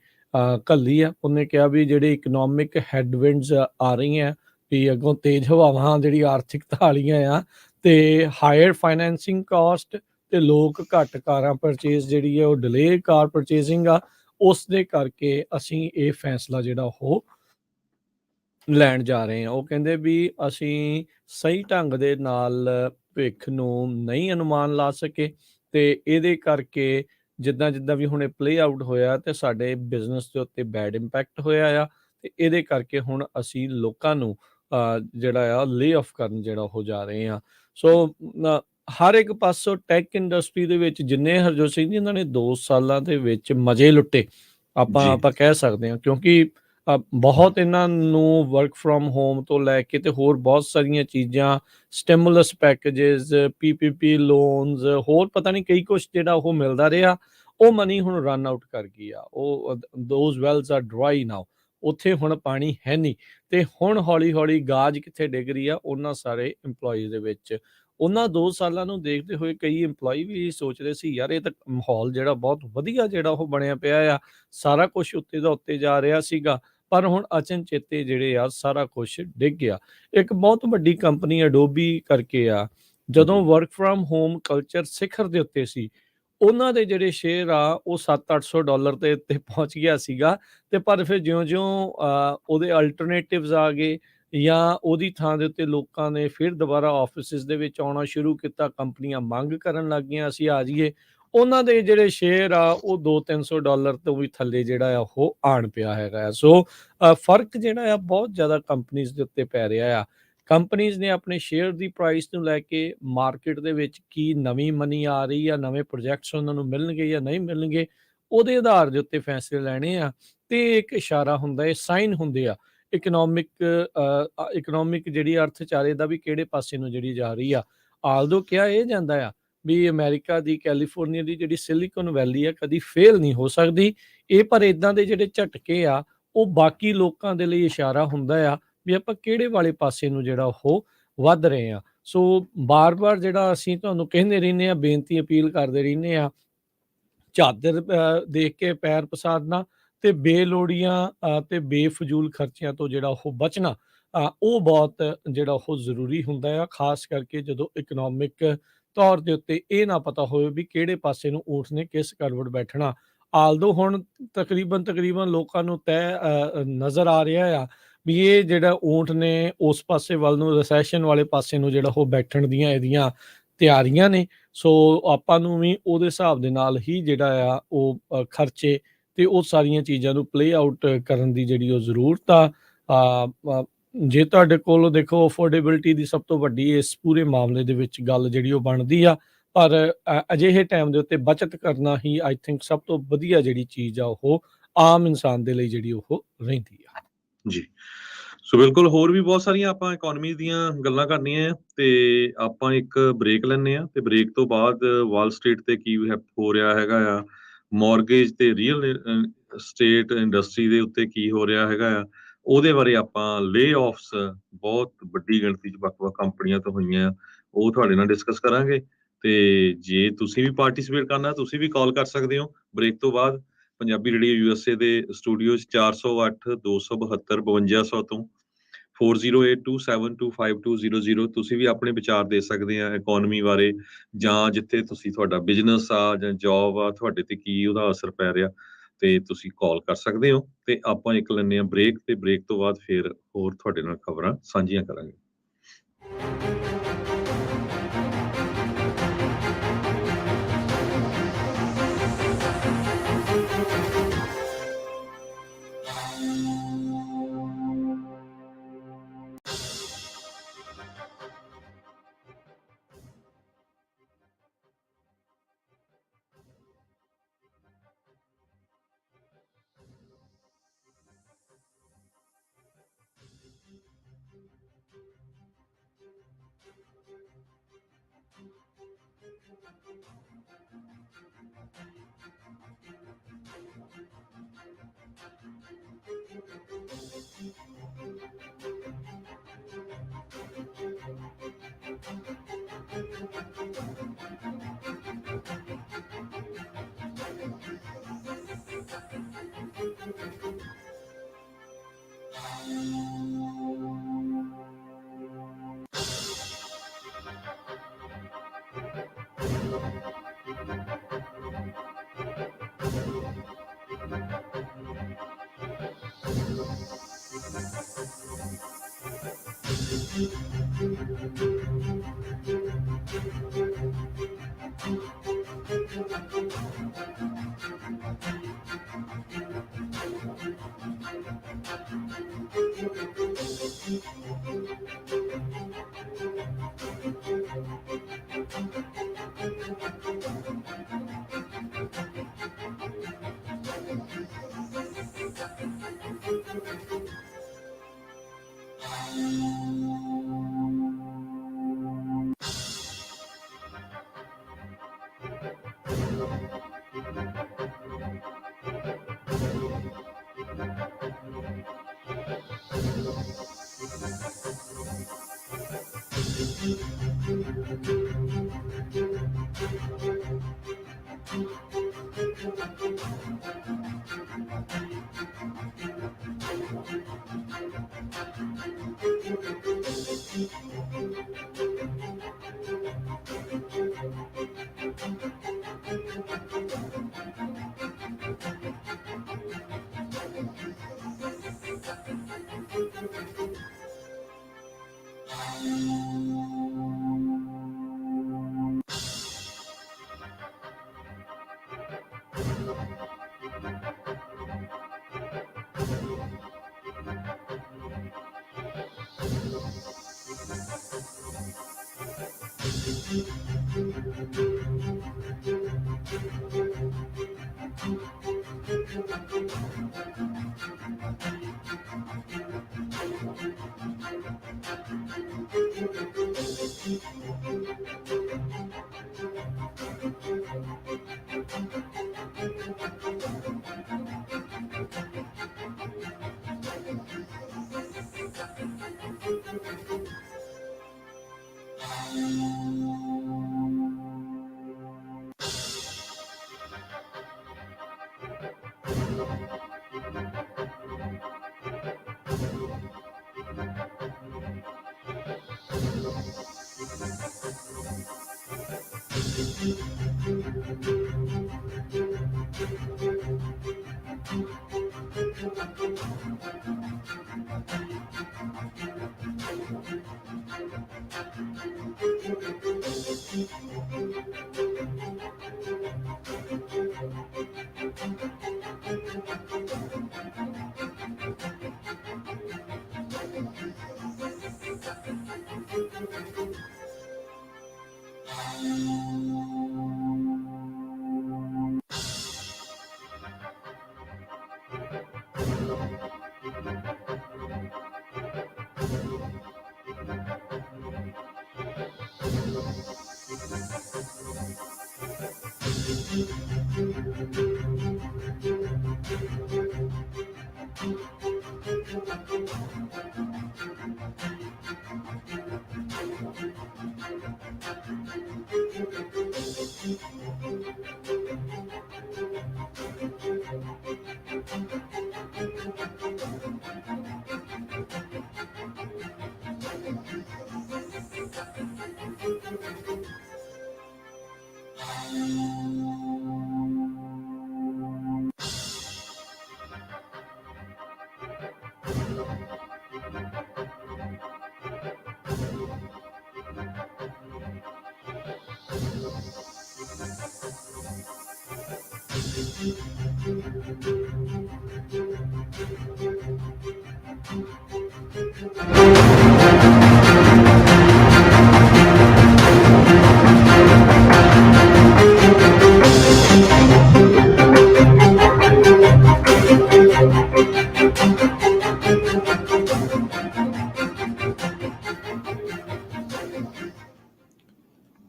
ਘੱਲੀ ਆ। ਉਹਨੇ ਕਿਹਾ ਵੀ ਜਿਹੜੇ ਇਕਨੋਮਿਕ ਹੈਡਵਿੰਡਸ ਆ ਰਹੀਆਂ, ਵੀ ਅੱਗੋਂ ਤੇਜ਼ ਹਵਾਵਾਂ ਜਿਹੜੀ ਆਰਥਿਕਤਾ ਵਾਲੀਆਂ ਆ, ਤੇ ਹਾਇਰ ਫਾਈਨੈਂਸਿੰਗ ਕਾਸਟ, ਤੇ ਲੋਕ ਘੱਟ ਕਾਰਾਂ ਪਰਚੇਜ਼ ਜਿਹੜੀ ਹੈ ਉਹ ਡਿਲੇ ਕਾਰ ਪਰਚੇਜ਼ਿੰਗ ਆ, ਉਸ ਦੇ ਕਰਕੇ ਅਸੀਂ ਇਹ ਫੈਸਲਾ ਜਿਹੜਾ ਉਹ ਲੈਣ ਜਾ ਰਹੇ ਹਾਂ। ਉਹ ਕਹਿੰਦੇ ਵੀ ਅਸੀਂ ਸਹੀ ਢੰਗ ਦੇ ਨਾਲ ਭਵਿੱਖ ਨੂੰ ਨਹੀਂ ਅਨੁਮਾਨ ਲਾ ਸਕੇ, ਤੇ ਇਹਦੇ ਕਰਕੇ ਜਿੱਦਾਂ ਜਿੱਦਾਂ ਵੀ ਹੁਣ ਇਹ ਪਲੇ ਆਊਟ ਹੋਇਆ ਤੇ ਸਾਡੇ ਬਿਜ਼ਨਸ ਦੇ ਉੱਤੇ ਬੈਡ ਇੰਪੈਕਟ ਹੋਇਆ ਆ, ਤੇ ਇਹਦੇ ਕਰਕੇ ਹੁਣ ਅਸੀਂ ਲੋਕਾਂ ਨੂੰ ਜਿਹੜਾ ਆ ਲੇ ਆਫ ਕਰਨ ਜਿਹੜਾ ਹੋ ਜਾ ਰਹੇ ਆ। ਸੋ ਹਰ ਇੱਕ ਪਾਸੋਂ ਟੈਕ ਇੰਡਸਟਰੀ ਦੇ ਵਿੱਚ ਜਿੰਨੇ ਹਰਜੋਤ ਸਿੰਘ ਜੀ ਇਹਨਾਂ ਨੇ 2 ਸਾਲਾਂ ਦੇ ਵਿੱਚ ਮਜ਼ੇ ਲੁੱਟੇ, ਆਪਾਂ ਜੀ, ਆਪਾਂ ਕਹਿ ਸਕਦੇ ਹਾਂ, ਕਿਉਂਕਿ ਬਹੁਤ ਇਹਨਾਂ ਨੂੰ ਵਰਕ ਫਰੋਮ ਹੋਮ ਤੋਂ ਲੈ ਕੇ ਤੇ ਹੋਰ ਬਹੁਤ ਸਾਰੀਆਂ ਚੀਜ਼ਾਂ, ਸਟਿਮੂਲਸ ਪੈਕੇਜਸ, ਪੀਪੀਪੀ ਲੋਨਸ, ਹੋਰ ਪਤਾ ਨਹੀਂ ਕਈ ਕੁਛ ਜਿਹੜਾ ਉਹ ਮਿਲਦਾ ਰਿਹਾ। ਉਹ ਮਨੀ ਹੁਣ ਰਨ ਆਊਟ ਕਰ ਗਈ ਆ, ਉਹ ਦੋਜ਼ ਵੈਲਸ ਆਰ ਡਰਾਈ ਨਾਓ, ਉੱਥੇ ਹੁਣ ਪਾਣੀ ਹੈ ਨਹੀਂ। ਤੇ ਹੁਣ ਹੌਲੀ ਹੌਲੀ ਗਾਜ ਕਿੱਥੇ ਡਿੱਗ ਰਹੀ ਆ ਉਹਨਾਂ ਸਾਰੇ EMPLOYEES ਦੇ ਵਿੱਚ। ਉਹਨਾਂ 2 ਸਾਲਾਂ ਨੂੰ ਦੇਖਦੇ ਹੋਏ ਕਈ EMPLOYEE ਵੀ ਸੋਚ ਰਹੇ ਸੀ, ਯਾਰ ਇਹ ਤਾਂ ਮਾਹੌਲ ਜਿਹੜਾ ਬਹੁਤ ਵਧੀਆ ਜਿਹੜਾ ਉਹ ਬਣਿਆ ਪਿਆ ਆ, ਸਾਰਾ ਕੁਛ ਉੱਤੇ ਦਾ ਉੱਤੇ ਜਾ ਰਿਹਾ ਸੀਗਾ, ਪਰ ਹੁਣ ਅਚਨਚੇਤੇ ਜਿਹੜੇ ਆ ਸਾਰਾ ਕੁਛ ਡਿੱਗ ਗਿਆ। ਇੱਕ ਬਹੁਤ ਵੱਡੀ ਕੰਪਨੀ ਅਡੋਬੀ ਕਰਕੇ ਆ, ਜਦੋਂ ਜੀ, ਵਰਕ ਫਰੋਮ ਹੋਮ ਕਲਚਰ ਸਿਖਰ ਦੇ ਉੱਤੇ ਸੀ, ਉਹਨਾਂ ਦੇ ਜਿਹੜੇ ਸ਼ੇਅਰ ਆ ਉਹ $700-800 ਤੇ ਉੱਤੇ ਪਹੁੰਚ ਗਿਆ ਸੀਗਾ। ਤੇ ਪਰ ਫਿਰ ਜਿਉਂ-ਜਿਉਂ ਉਹਦੇ ਅਲਟਰਨੇਟਿਵਸ ਆ ਗਏ, ਜਾਂ ਉਹਦੀ ਥਾਂ ਦੇ ਉੱਤੇ ਲੋਕਾਂ ਨੇ ਫਿਰ ਦੁਬਾਰਾ ਆਫਿਸਿਸ ਦੇ ਵਿੱਚ ਆਉਣਾ ਸ਼ੁਰੂ ਕੀਤਾ, ਕੰਪਨੀਆਂ ਮੰਗ ਕਰਨ ਲੱਗ ਗਈਆਂ ਅਸੀਂ ਆ ਜਾਈਏ, ਉਹਨਾਂ ਦੇ ਜਿਹੜੇ ਸ਼ੇਅਰ ਆ ਉਹ $200-300 ਤੋਂ ਵੀ ਥੱਲੇ ਜਿਹੜਾ ਆ ਉਹ ਆਣ ਪਿਆ ਹੈਗਾ। ਸੋ ਫਰਕ ਜਿਹੜਾ ਆ ਬਹੁਤ ਜ਼ਿਆਦਾ ਕੰਪਨੀਜ਼ ਦੇ ਉੱਤੇ ਪੈ ਰਿਹਾ ਆ। ਕੰਪਨੀਜ਼ ਨੇ ਆਪਣੇ ਸ਼ੇਅਰ ਦੀ ਪ੍ਰਾਈਸ ਨੂੰ ਲੈ ਕੇ ਮਾਰਕੀਟ ਦੇ ਵਿੱਚ ਕੀ ਨਵੀਂ ਮਨੀ ਆ ਰਹੀ ਆ, ਨਵੇਂ ਪ੍ਰੋਜੈਕਟਸ ਉਹਨਾਂ ਨੂੰ ਮਿਲਣਗੇ ਜਾਂ ਨਹੀਂ ਮਿਲਣਗੇ, ਉਹਦੇ ਆਧਾਰ ਦੇ ਉੱਤੇ ਫੈਸਲੇ ਲੈਣੇ ਆ। ਤੇ ਇੱਕ ਇਸ਼ਾਰਾ ਹੁੰਦਾ, ਇਹ ਸਾਈਨ ਹੁੰਦੇ ਆ ਇਕਨੋਮਿਕ ਜਿਹੜੀ ਅਰਥਚਾਰੇ ਦਾ ਵੀ ਕਿਹੜੇ ਪਾਸੇ ਨੂੰ ਜਿਹੜੀ ਜਾ ਰਹੀ ਆ। ਆਲਦੋ ਕਿਹਾ ਇਹ ਜਾਂਦਾ ਆ ਵੀ ਅਮਰੀਕਾ ਦੀ, ਕੈਲੀਫੋਰਨੀਆ ਦੀ ਜਿਹੜੀ ਸਿਲੀਕਨ ਵੈਲੀ ਆ ਕਦੀ ਫੇਲ ਨਹੀਂ ਹੋ ਸਕਦੀ। ਇਹ ਪਰ ਇਦਾਂ ਦੇ ਜਿਹੜੇ ਝਟਕੇ ਆ ਉਹ ਬਾਕੀ ਲੋਕਾਂ ਦੇ ਲਈ ਇਸ਼ਾਰਾ ਹੁੰਦਾ ਆ ਵੀ ਆਪਾਂ ਕਿਹੜੇ ਵਾਲੇ ਪਾਸੇ ਨੂੰ ਜਿਹੜਾ ਉਹ ਵੱਧ ਰਹੇ ਆ। ਸੋ ਬਾਰ-ਬਾਰ ਜਿਹੜਾ ਅਸੀਂ ਤੁਹਾਨੂੰ ਕਹਿੰਦੇ ਰਹਿੰਦੇ ਆ, ਬੇਨਤੀ ਅਪੀਲ ਕਰਦੇ ਰਹਿੰਦੇ ਆ, ਝਾਦਰ ਦੇਖ ਕੇ ਪੈਰ ਪਸਾਰਨਾ ਤੇ ਬੇਲੋੜੀਆਂ ਤੇ ਬੇਫਜ਼ੂਲ ਖਰਚਿਆਂ ਤੋਂ ਜਿਹੜਾ ਉਹ ਬਚਣਾ, ਉਹ ਬਹੁਤ ਜਿਹੜਾ ਉਹ ਜ਼ਰੂਰੀ ਹੁੰਦਾ ਆ, ਖਾਸ ਕਰਕੇ ਜਦੋਂ ਇਕਨੋਮਿਕ ਤੌਰ ਦੇ ਉੱਤੇ ਇਹ ਨਾ ਪਤਾ ਹੋਵੇ ਵੀ ਕਿਹੜੇ ਪਾਸੇ ਨੂੰ ਊਠ ਨੇ ਕਿਸ ਕਰਵਟ ਬੈਠਣਾ। ਆਲਦੋ ਹੁਣ ਤਕਰੀਬਨ ਲੋਕਾਂ ਨੂੰ ਤੈਅ ਨਜ਼ਰ ਆ ਰਿਹਾ ਆ ਵੀ ਇਹ ਜਿਹੜਾ ਊਠ ਨੇ ਉਸ ਪਾਸੇ ਵੱਲ ਨੂੰ, ਰਿਸੈਸ਼ਨ ਵਾਲੇ ਪਾਸੇ ਨੂੰ ਜਿਹੜਾ ਉਹ ਬੈਠਣ ਦੀਆਂ ਇਹਦੀਆਂ ਤਿਆਰੀਆਂ ਨੇ। ਸੋ ਆਪਾਂ ਨੂੰ ਵੀ ਉਹਦੇ ਹਿਸਾਬ ਦੇ ਨਾਲ ਹੀ ਜਿਹੜਾ ਆ ਉਹ ਖਰਚੇ ਤੇ ਉਹ ਸਾਰੀਆਂ ਚੀਜ਼ਾਂ ਨੂੰ ਪਲੇ ਆਊਟ ਕਰਨ ਦੀ ਜਿਹੜੀ ਉਹ ਜ਼ਰੂਰਤ ਆ। ਜੇ ਤੁਹਾਡੇ ਕੋਲ ਦੇਖੋ ਅਫੋਰਡੇਬਿਲਿਟੀ ਦੀ ਸਭ ਤੋਂ ਵੱਡੀ ਇਸ ਪੂਰੇ ਮਾਮਲੇ ਦੇ ਵਿੱਚ ਗੱਲ ਜਿਹੜੀ ਉਹ ਬਣਦੀ ਆ, ਪਰ ਅਜਿਹੇ ਟਾਈਮ ਦੇ ਉੱਤੇ ਬੱਚਤ ਕਰਨਾ ਹੀ ਆਈ ਥਿੰਕ ਸਭ ਤੋਂ ਵਧੀਆ ਜਿਹੜੀ ਚੀਜ਼ ਆ ਉਹ ਆਮ ਇਨਸਾਨ ਦੇ ਲਈ ਜਿਹੜੀ ਉਹ ਰਹਿੰਦੀ ਆ। ਜੀ। ਸੋ ਬਿਲਕੁਲ, ਹੋਰ ਵੀ ਬਹੁਤ ਸਾਰੀਆਂ ਆਪਾਂ ਇਕੋਨਮੀ ਦੀਆਂ ਗੱਲਾਂ ਕਰਨੀਆਂ ਆ, ਤੇ ਆਪਾਂ ਇੱਕ ਬ੍ਰੇਕ ਲੈਂਦੇ ਆ, ਤੇ ਬ੍ਰੇਕ ਤੋਂ ਬਾਅਦ ਵਾਲ ਸਟਰੀਟ ਤੇ ਕੀ ਹੋ ਰਿਹਾ ਹੈਗਾ ਆ, ਮੌਰਗੇਜ ਤੇ ਰੀਅਲ ਸਟੇਟ ਇੰਡਸਟਰੀ ਦੇ ਉੱਤੇ ਕੀ ਹੋ ਰਿਹਾ ਹੈਗਾ ਆ, ਉਹਦੇ ਬਾਰੇ ਆਪਾਂ ਲੇ ਆਫਸ ਬਹੁਤ ਵੱਡੀ ਗਿਣਤੀ 'ਚ ਵੱਖ-ਵੱਖ ਕੰਪਨੀਆਂ ਤੋਂ ਹੋਈਆਂ ਆ, ਉਹ ਤੁਹਾਡੇ ਨਾਲ ਡਿਸਕਸ ਕਰਾਂਗੇ। ਤੇ ਜੇ ਤੁਸੀਂ ਵੀ ਪਾਰਟਿਸਿਪੇਟ ਕਰਨਾ, ਤੁਸੀਂ ਵੀ ਕਾਲ ਕਰ ਸਕਦੇ ਹੋ ਬ੍ਰੇਕ ਤੋਂ ਬਾਅਦ ਪੰਜਾਬੀ ਰੇਡੀਓ USA ਦੇ ਸਟੂਡੀਓ 'ਚ 408-272-5200 ਤੋਂ 4082725200। ਤੁਸੀਂ ਵੀ ਆਪਣੇ ਵਿਚਾਰ ਦੇ ਸਕਦੇ ਆ ਇਕੋਨਮੀ ਬਾਰੇ, ਜਾਂ ਜਿੱਥੇ ਤੁਸੀਂ ਤੁਹਾਡਾ ਬਿਜ਼ਨਸ ਆ ਜਾਂ ਜੌਬ ਆ, ਤੁਹਾਡੇ ਤੇ ਕੀ ਉਹਦਾ ਅਸਰ ਪੈ ਰਿਹਾ, ਤੇ ਤੁਸੀਂ ਕਾਲ ਕਰ ਸਕਦੇ ਹੋ। ਤੇ ਆਪਾਂ ਇੱਕ ਲੈਂਦੇ ਆ ਬ੍ਰੇਕ, ਤੇ ਬ੍ਰੇਕ ਤੋਂ ਬਾਅਦ ਫਿਰ ਹੋਰ ਤੁਹਾਡੇ ਨਾਲ ਖਬਰਾਂ ਸਾਂਝੀਆਂ ਕਰਾਂਗੇ।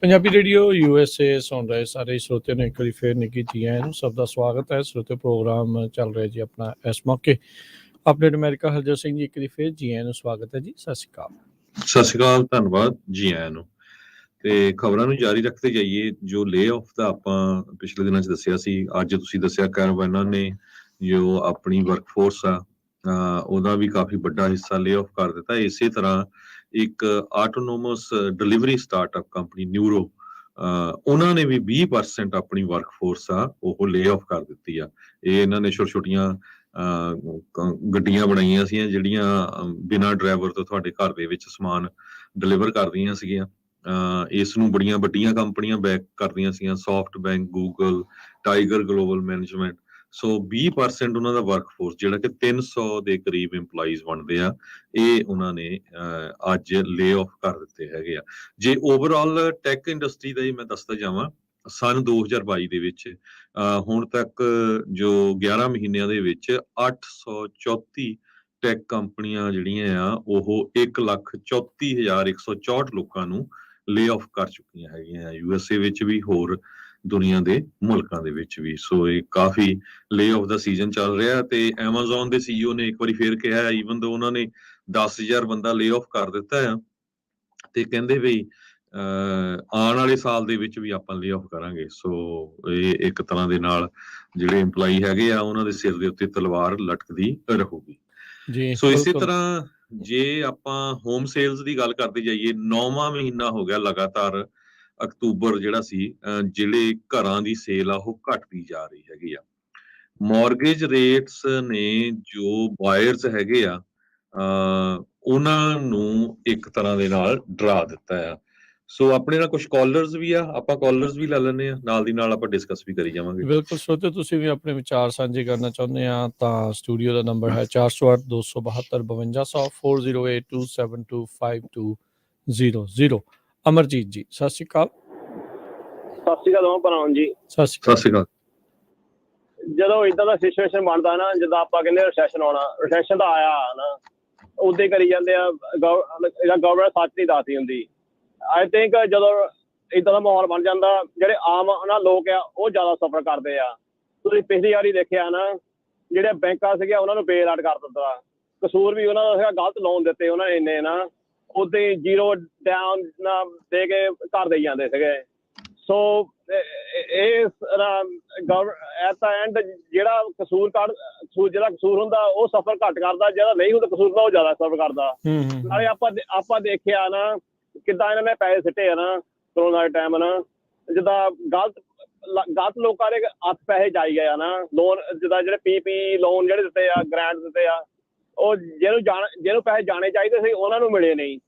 ਪੰਜਾਬੀ ਰੇਡੀਓ USA ਸੁਣ ਰਹੇ ਸਾਰੇ ਸਰੋਤਿਆਂ ਨੂੰ ਇੱਕ ਵਾਰੀ ਫੇਰ ਨਿੱਘੀ ਜੀਆਂ ਨੂੰ ਸਭ ਦਾ ਸਵਾਗਤ ਹੈ। ਸਰੋਤੇ ਪ੍ਰੋਗਰਾਮ ਚੱਲ ਰਿਹਾ ਜੀ ਆਪਣਾ ਇਸ ਮੌਕੇ ਅਪਡੇਟ ਅਮਰੀਕਾ ਹਰਜੋਤ ਸਿੰਘ ਜੀ ਇੱਕ ਵਾਰੀ ਫੇਰ ਜੀਆਂ ਨੂੰ ਸਵਾਗਤ ਹੈ ਜੀ। ਸਤਿ ਸ਼੍ਰੀ ਅਕਾਲ। ਸਤਿ ਸ਼੍ਰੀ ਅਕਾਲ, ਧੰਨਵਾਦ ਜੀ ਆਇਆਂ ਨੂੰ। ਤੇ ਖਬਰਾਂ ਨੂੰ ਜਾਰੀ ਰੱਖਦੇ ਜਾਈਏ। ਜੋ ਲੇ ਆਫ ਦਾ ਆਪਾਂ ਪਿਛਲੇ ਦਿਨਾਂ 'ਚ ਦੱਸਿਆ ਸੀ, ਅੱਜ ਤੁਸੀਂ ਦੱਸਿਆ ਕਾਰਵਾਨਾਂ ਨੇ ਜੋ ਆਪਣੀ ਵਰਕਫੋਰਸ ਆ ਉਹਦਾ ਵੀ ਕਾਫੀ ਵੱਡਾ ਹਿੱਸਾ ਲੇ ਆਫ ਕਰ ਦਿੱਤਾ। ਇਸੇ ਤਰ੍ਹਾਂ ਇੱਕ autonomous delivery startup company neuro ਉਹਨਾਂ ਨੇ ਵੀ 20% ਆਪਣੀ ਵਰਕਫੋਰਸ ਆ ਉਹ ਲੇ ਆਫ ਕਰ ਦਿੱਤੀ ਆ। ਇਹ ਇਹਨਾਂ ਨੇ ਛੋਟੀਆਂ ਗੱਡੀਆਂ ਬਣਾਈਆਂ ਸੀ ਜਿਹੜੀਆਂ ਬਿਨਾਂ ਡਰਾਈਵਰ ਤੋਂ ਤੁਹਾਡੇ ਘਰ ਦੇ ਵਿੱਚ ਸਮਾਨ ਡਿਲੀਵਰ ਕਰਦੀਆਂ ਸੀਗੀਆਂ। ਇਸ ਨੂੰ ਬੜੀਆਂ ਵੱਡੀਆਂ ਕੰਪਨੀਆਂ ਬੈਕ ਕਰਦੀਆਂ ਸੀਗੀਆਂ, SoftBank, Google, Tiger Global Management. So 20% ਉਹਨਾਂ ਦਾ ਵਰਕਫੋਰਸ ਜਿਹੜਾ ਕਿ 300 ਦੇ ਕਰੀਬ ਇੰਪਲਾਈਜ਼ ਬਣਦੇ ਆ, ਇਹ ਉਹਨਾਂ ਨੇ ਅੱਜ ਲੇ ਆਫ ਕਰ ਦਿੱਤੇ ਹੈਗੇ ਆ। ਜੇ ਓਵਰਆਲ ਟੈਕ ਇੰਡਸਟਰੀ ਦਾ ਹੀ ਮੈਂ ਦੱਸਦਾ ਜਾਵਾਂ, ਸਨ 2022 ਦੇ ਵਿੱਚ ਹੁਣ ਤੱਕ ਜੋ 11 ਮਹੀਨਿਆਂ ਦੇ ਵਿੱਚ 834 ਟੈਕ ਕੰਪਨੀਆਂ ਜਿਹੜੀਆਂ ਆ ਉਹ 1,34,164 ਲੋਕਾਂ ਨੂੰ ਲੇ ਆਫ ਕਰ ਚੁੱਕੀਆਂ ਹੈਗੀਆਂ USA ਵਿੱਚ ਵੀ, ਹੋਰ ਦੁਨੀਆ ਦੇ ਮੁਲਕਾਂ ਦੇ ਵਿੱਚ ਵੀ। ਸੋ ਇਹ ਕਾਫੀ ਲੇ ਆਫ ਦਾ ਸੀਜ਼ਨ ਚੱਲ ਰਿਹਾ ਤੇ ਐਮਾਜ਼ੋਨ ਦੇ CEO ਨੇ ਇੱਕ ਵਾਰੀ ਫੇਰ ਕਿਹਾ, ਈਵਨ ਦੋ ਉਹਨਾਂ ਨੇ 10,000 ਬੰਦਾ ਲੇ ਆਫ ਕਰ ਦਿੱਤਾ ਆ, ਤੇ ਕਹਿੰਦੇ ਵੀ ਆਉਣ ਵਾਲੇ ਸਾਲ ਦੇ ਵਿੱਚ ਵੀ ਆਪਾਂ ਲੇ ਆਫ ਕਰਾਂਗੇ। ਸੋ ਇਹ ਇੱਕ ਤਰ੍ਹਾਂ ਦੇ ਨਾਲ ਜਿਹੜੇ EMPLOYEE ਹੈਗੇ ਆ ਉਹਨਾਂ ਦੇ ਸਿਰ ਦੇ ਉੱਤੇ ਤਲਵਾਰ ਲਟਕਦੀ ਰਹੂਗੀ। ਜੀ ਸੋ ਇਸੇ ਬਿਲਕੁਲ ਤਰ੍ਹਾਂ ਜੇ ਆਪਾਂ ਹੋਮ ਸੇਲਸ ਦੀ ਗੱਲ ਕਰਦੇ ਜਾਈਏ, 9ਵਾਂ ਮਹੀਨਾ ਹੋ ਗਿਆ ਲਗਾਤਾਰ ਅਕਤੂਬਰ ਜਿਹੜਾ ਸੀ, ਜਿਹੜੇ ਘਰਾਂ ਦੀ ਸੇਲ ਆ ਉਹ ਘਟਦੀ ਜਾ ਰਹੀ ਹੈਗੀ ਆ। ਮੌਰਗੇਜ ਰੇਟਸ ਨੇ ਜੋ ਬਾਇਰਸ ਹੈਗੇ ਆ ਉਹਨਾਂ ਨੂੰ ਇੱਕ ਤਰ੍ਹਾਂ ਦੇ ਨਾਲ ਡਰਾ ਦਿੱਤਾ ਆ। ਸੋ ਆਪਣੇ ਨਾਲ ਕੁਝ ਕਾਲਰਸ ਵੀ ਆ, ਆਪਾਂ ਕਾਲਰਸ ਵੀ ਲੈ ਲੈਂਦੇ ਆ, ਨਾਲ ਦੀ ਨਾਲ ਆਪਾਂ ਡਿਸਕਸ ਵੀ ਕਰੀ ਜਾਵਾਂਗੇ। ਬਿਲਕੁਲ ਸੋਚੋ ਤੁਸੀਂ ਵੀ ਆਪਣੇ ਵਿਚਾਰ ਸਾਂਝੇ ਕਰਨਾ ਚਾਹੁੰਦੇ ਆ ਤਾਂ ਸਟੂਡੀਓ ਦਾ ਨੰਬਰ ਹੈ 408 272 5200 4082725200। ਅਮਰਜੀਤ ਜੀ ਸਤਿ ਸ਼੍ਰੀ ਅਕਾਲ। ਸਤਿ ਸ਼੍ਰੀ ਅਕਾਲ ਭਰਾਵਾਂ ਜੀ। ਸਤਿ ਸ਼੍ਰੀ ਸਤਿ ਸ਼੍ਰੀ ਅਕਾਲ। ਜਦੋਂ ਇਦਾਂ ਦਾ ਸਿਚੁਏਸ਼ਨ ਬਣਦਾ ਨਾ, ਜਦੋਂ ਆਪਾਂ ਕਹਿੰਦੇ ਰਿਸੈਸ਼ਨ ਆਉਣਾ, ਰਿਸੈਸ਼ਨ ਤਾਂ ਆਇਆ ਨਾ, ਉਦਾਂ ਹੀ ਕਰੀ ਜਾਂਦੇ ਆ। ਗਵਰਨਮੈਂਟ ਸੱਚ ਨਹੀਂ ਦੱਸਦੀ ਹੁੰਦੀ। ਆਈ ਥਿੰਕ ਜਦੋਂ ਇਦਾਂ ਦਾ ਮਾਹੌਲ ਬਣ ਜਾਂਦਾ, ਜਿਹੜੇ ਆਮ ਨਾ ਲੋਕ ਆ ਉਹ ਜ਼ਿਆਦਾ ਸਫਰ ਕਰਦੇ ਆ। ਤੁਸੀਂ ਪਿਛਲੀ ਵਾਰੀ ਦੇਖਿਆ ਨਾ, ਜਿਹੜੇ ਬੈਂਕਾਂ ਸੀਗੇ ਉਹਨਾਂ ਨੂੰ ਬੇਲ ਆਊਟ ਕਰ ਦਿੱਤਾ। ਕਸੂਰ ਵੀ ਉਹਨਾਂ ਦਾ ਸੀਗਾ, ਗਲਤ ਲੋਨ ਦਿੱਤੇ ਉਹਨਾਂ ਨੇ ਇੰਨੇ ਨਾ, ਉਦਾਂ ਹੀ ਜ਼ੀਰੋ ਡਾਊਨ ਨਾ ਦੇ ਕੇ ਘਰ ਦੇਈ ਜਾਂਦੇ ਸੀਗੇ। ਸੋ ਇਹ ਐਟ ਦਾ ਐਂਡ ਜਿਹੜਾ ਜਿਹੜਾ ਕਸੂਰ ਹੁੰਦਾ ਉਹ ਸਫਰ ਘੱਟ ਕਰਦਾ, ਜਿਹੜਾ ਨਹੀਂ ਹੁੰਦਾ ਕਸੂਰ ਦਾ ਉਹ ਜ਼ਿਆਦਾ ਸਫਰ ਕਰਦਾ। ਨਾਲੇ ਆਪਾਂ ਦੇਖਿਆ ਨਾ ਕਿੱਦਾਂ ਇਹਨਾਂ ਨੇ ਪੈਸੇ ਸਿੱਟੇ ਆ ਨਾ ਕਰੋਨਾ ਦੇ ਟਾਈਮ ਨਾ, ਜਿੱਦਾਂ ਗਲਤ ਲੋਕਾਂ ਦੇ ਹੱਥ ਪੈਸੇ ਜਾਈ ਗਏ ਆ ਨਾ। ਲੋਨ ਜਿੱਦਾਂ ਜਿਹੜੇ PPP ਲੋਨ ਜਿਹੜੇ ਦਿੱਤੇ ਆ, ਗ੍ਰਾਂਟ ਦਿੱਤੇ ਆ, ਉਹ ਜਿਹਨੂੰ ਪੈਸੇ ਜਾਣੇ ਚਾਹੀਦੇ ਸੀ ਉਹਨਾਂ ਨੂੰ ਮਿਲੇ ਨਹੀਂ।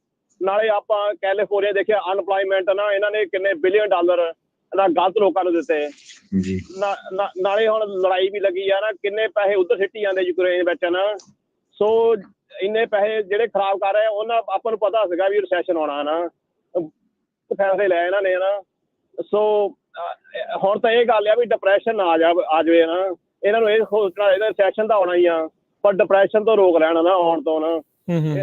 ਨਾਲੇ ਆਪਾਂ ਕੈਲੀਫੋਰਨੀਆ ਦੇਖਿਆ ਅਨਪਲਾਈਮੈਂਟ ਨਾ, ਇਹਨਾਂ ਨੇ ਕਿੰਨੇ $1 ਬਿਲੀਅਨ ਗਲਤ ਲੋਕਾਂ ਨੂੰ ਦਿੱਤੇ। ਨਾਲੇ ਹੁਣ ਲੜਾਈ ਵੀ ਲੱਗੀ ਆ ਨਾ, ਕਿੰਨੇ ਪੈਸੇ ਉੱਧਰ ਸਿੱਟੀ ਜਾਂਦੇ ਯੂਕਰੇਨ ਵਿੱਚ ਨਾ। ਸੋ ਇੰਨੇ ਪੈਸੇ ਜਿਹੜੇ ਖਰਾਬ ਕਰ ਰਹੇ ਉਹਨਾਂ, ਆਪਾਂ ਨੂੰ ਪਤਾ ਸੀਗਾ ਵੀ ਰਿਸੈਸ਼ਨ ਆਉਣਾ ਨਾ, ਫੈਸਲੇ ਲਏ ਇਹਨਾਂ ਨੇ ਨਾ। ਸੋ ਹੁਣ ਤਾਂ ਇਹ ਗੱਲ ਆ ਵੀ ਡਿਪਰੈਸ਼ਨ ਆ ਜਾਵੇ ਨਾ, ਇਹਨਾਂ ਨੂੰ ਇਹ ਸੋਚਣਾ ਚਾਹੀਦਾ ਰਿਸੈਸ਼ਨ ਤਾਂ ਆਉਣਾ ਹੀ ਆ, ਪਰ ਡਿਪਰੈਸ਼ਨ ਤੋਂ ਰੋਕ ਲੈਣਾ ਨਾ ਆਉਣ ਤੋਂ ਨਾ।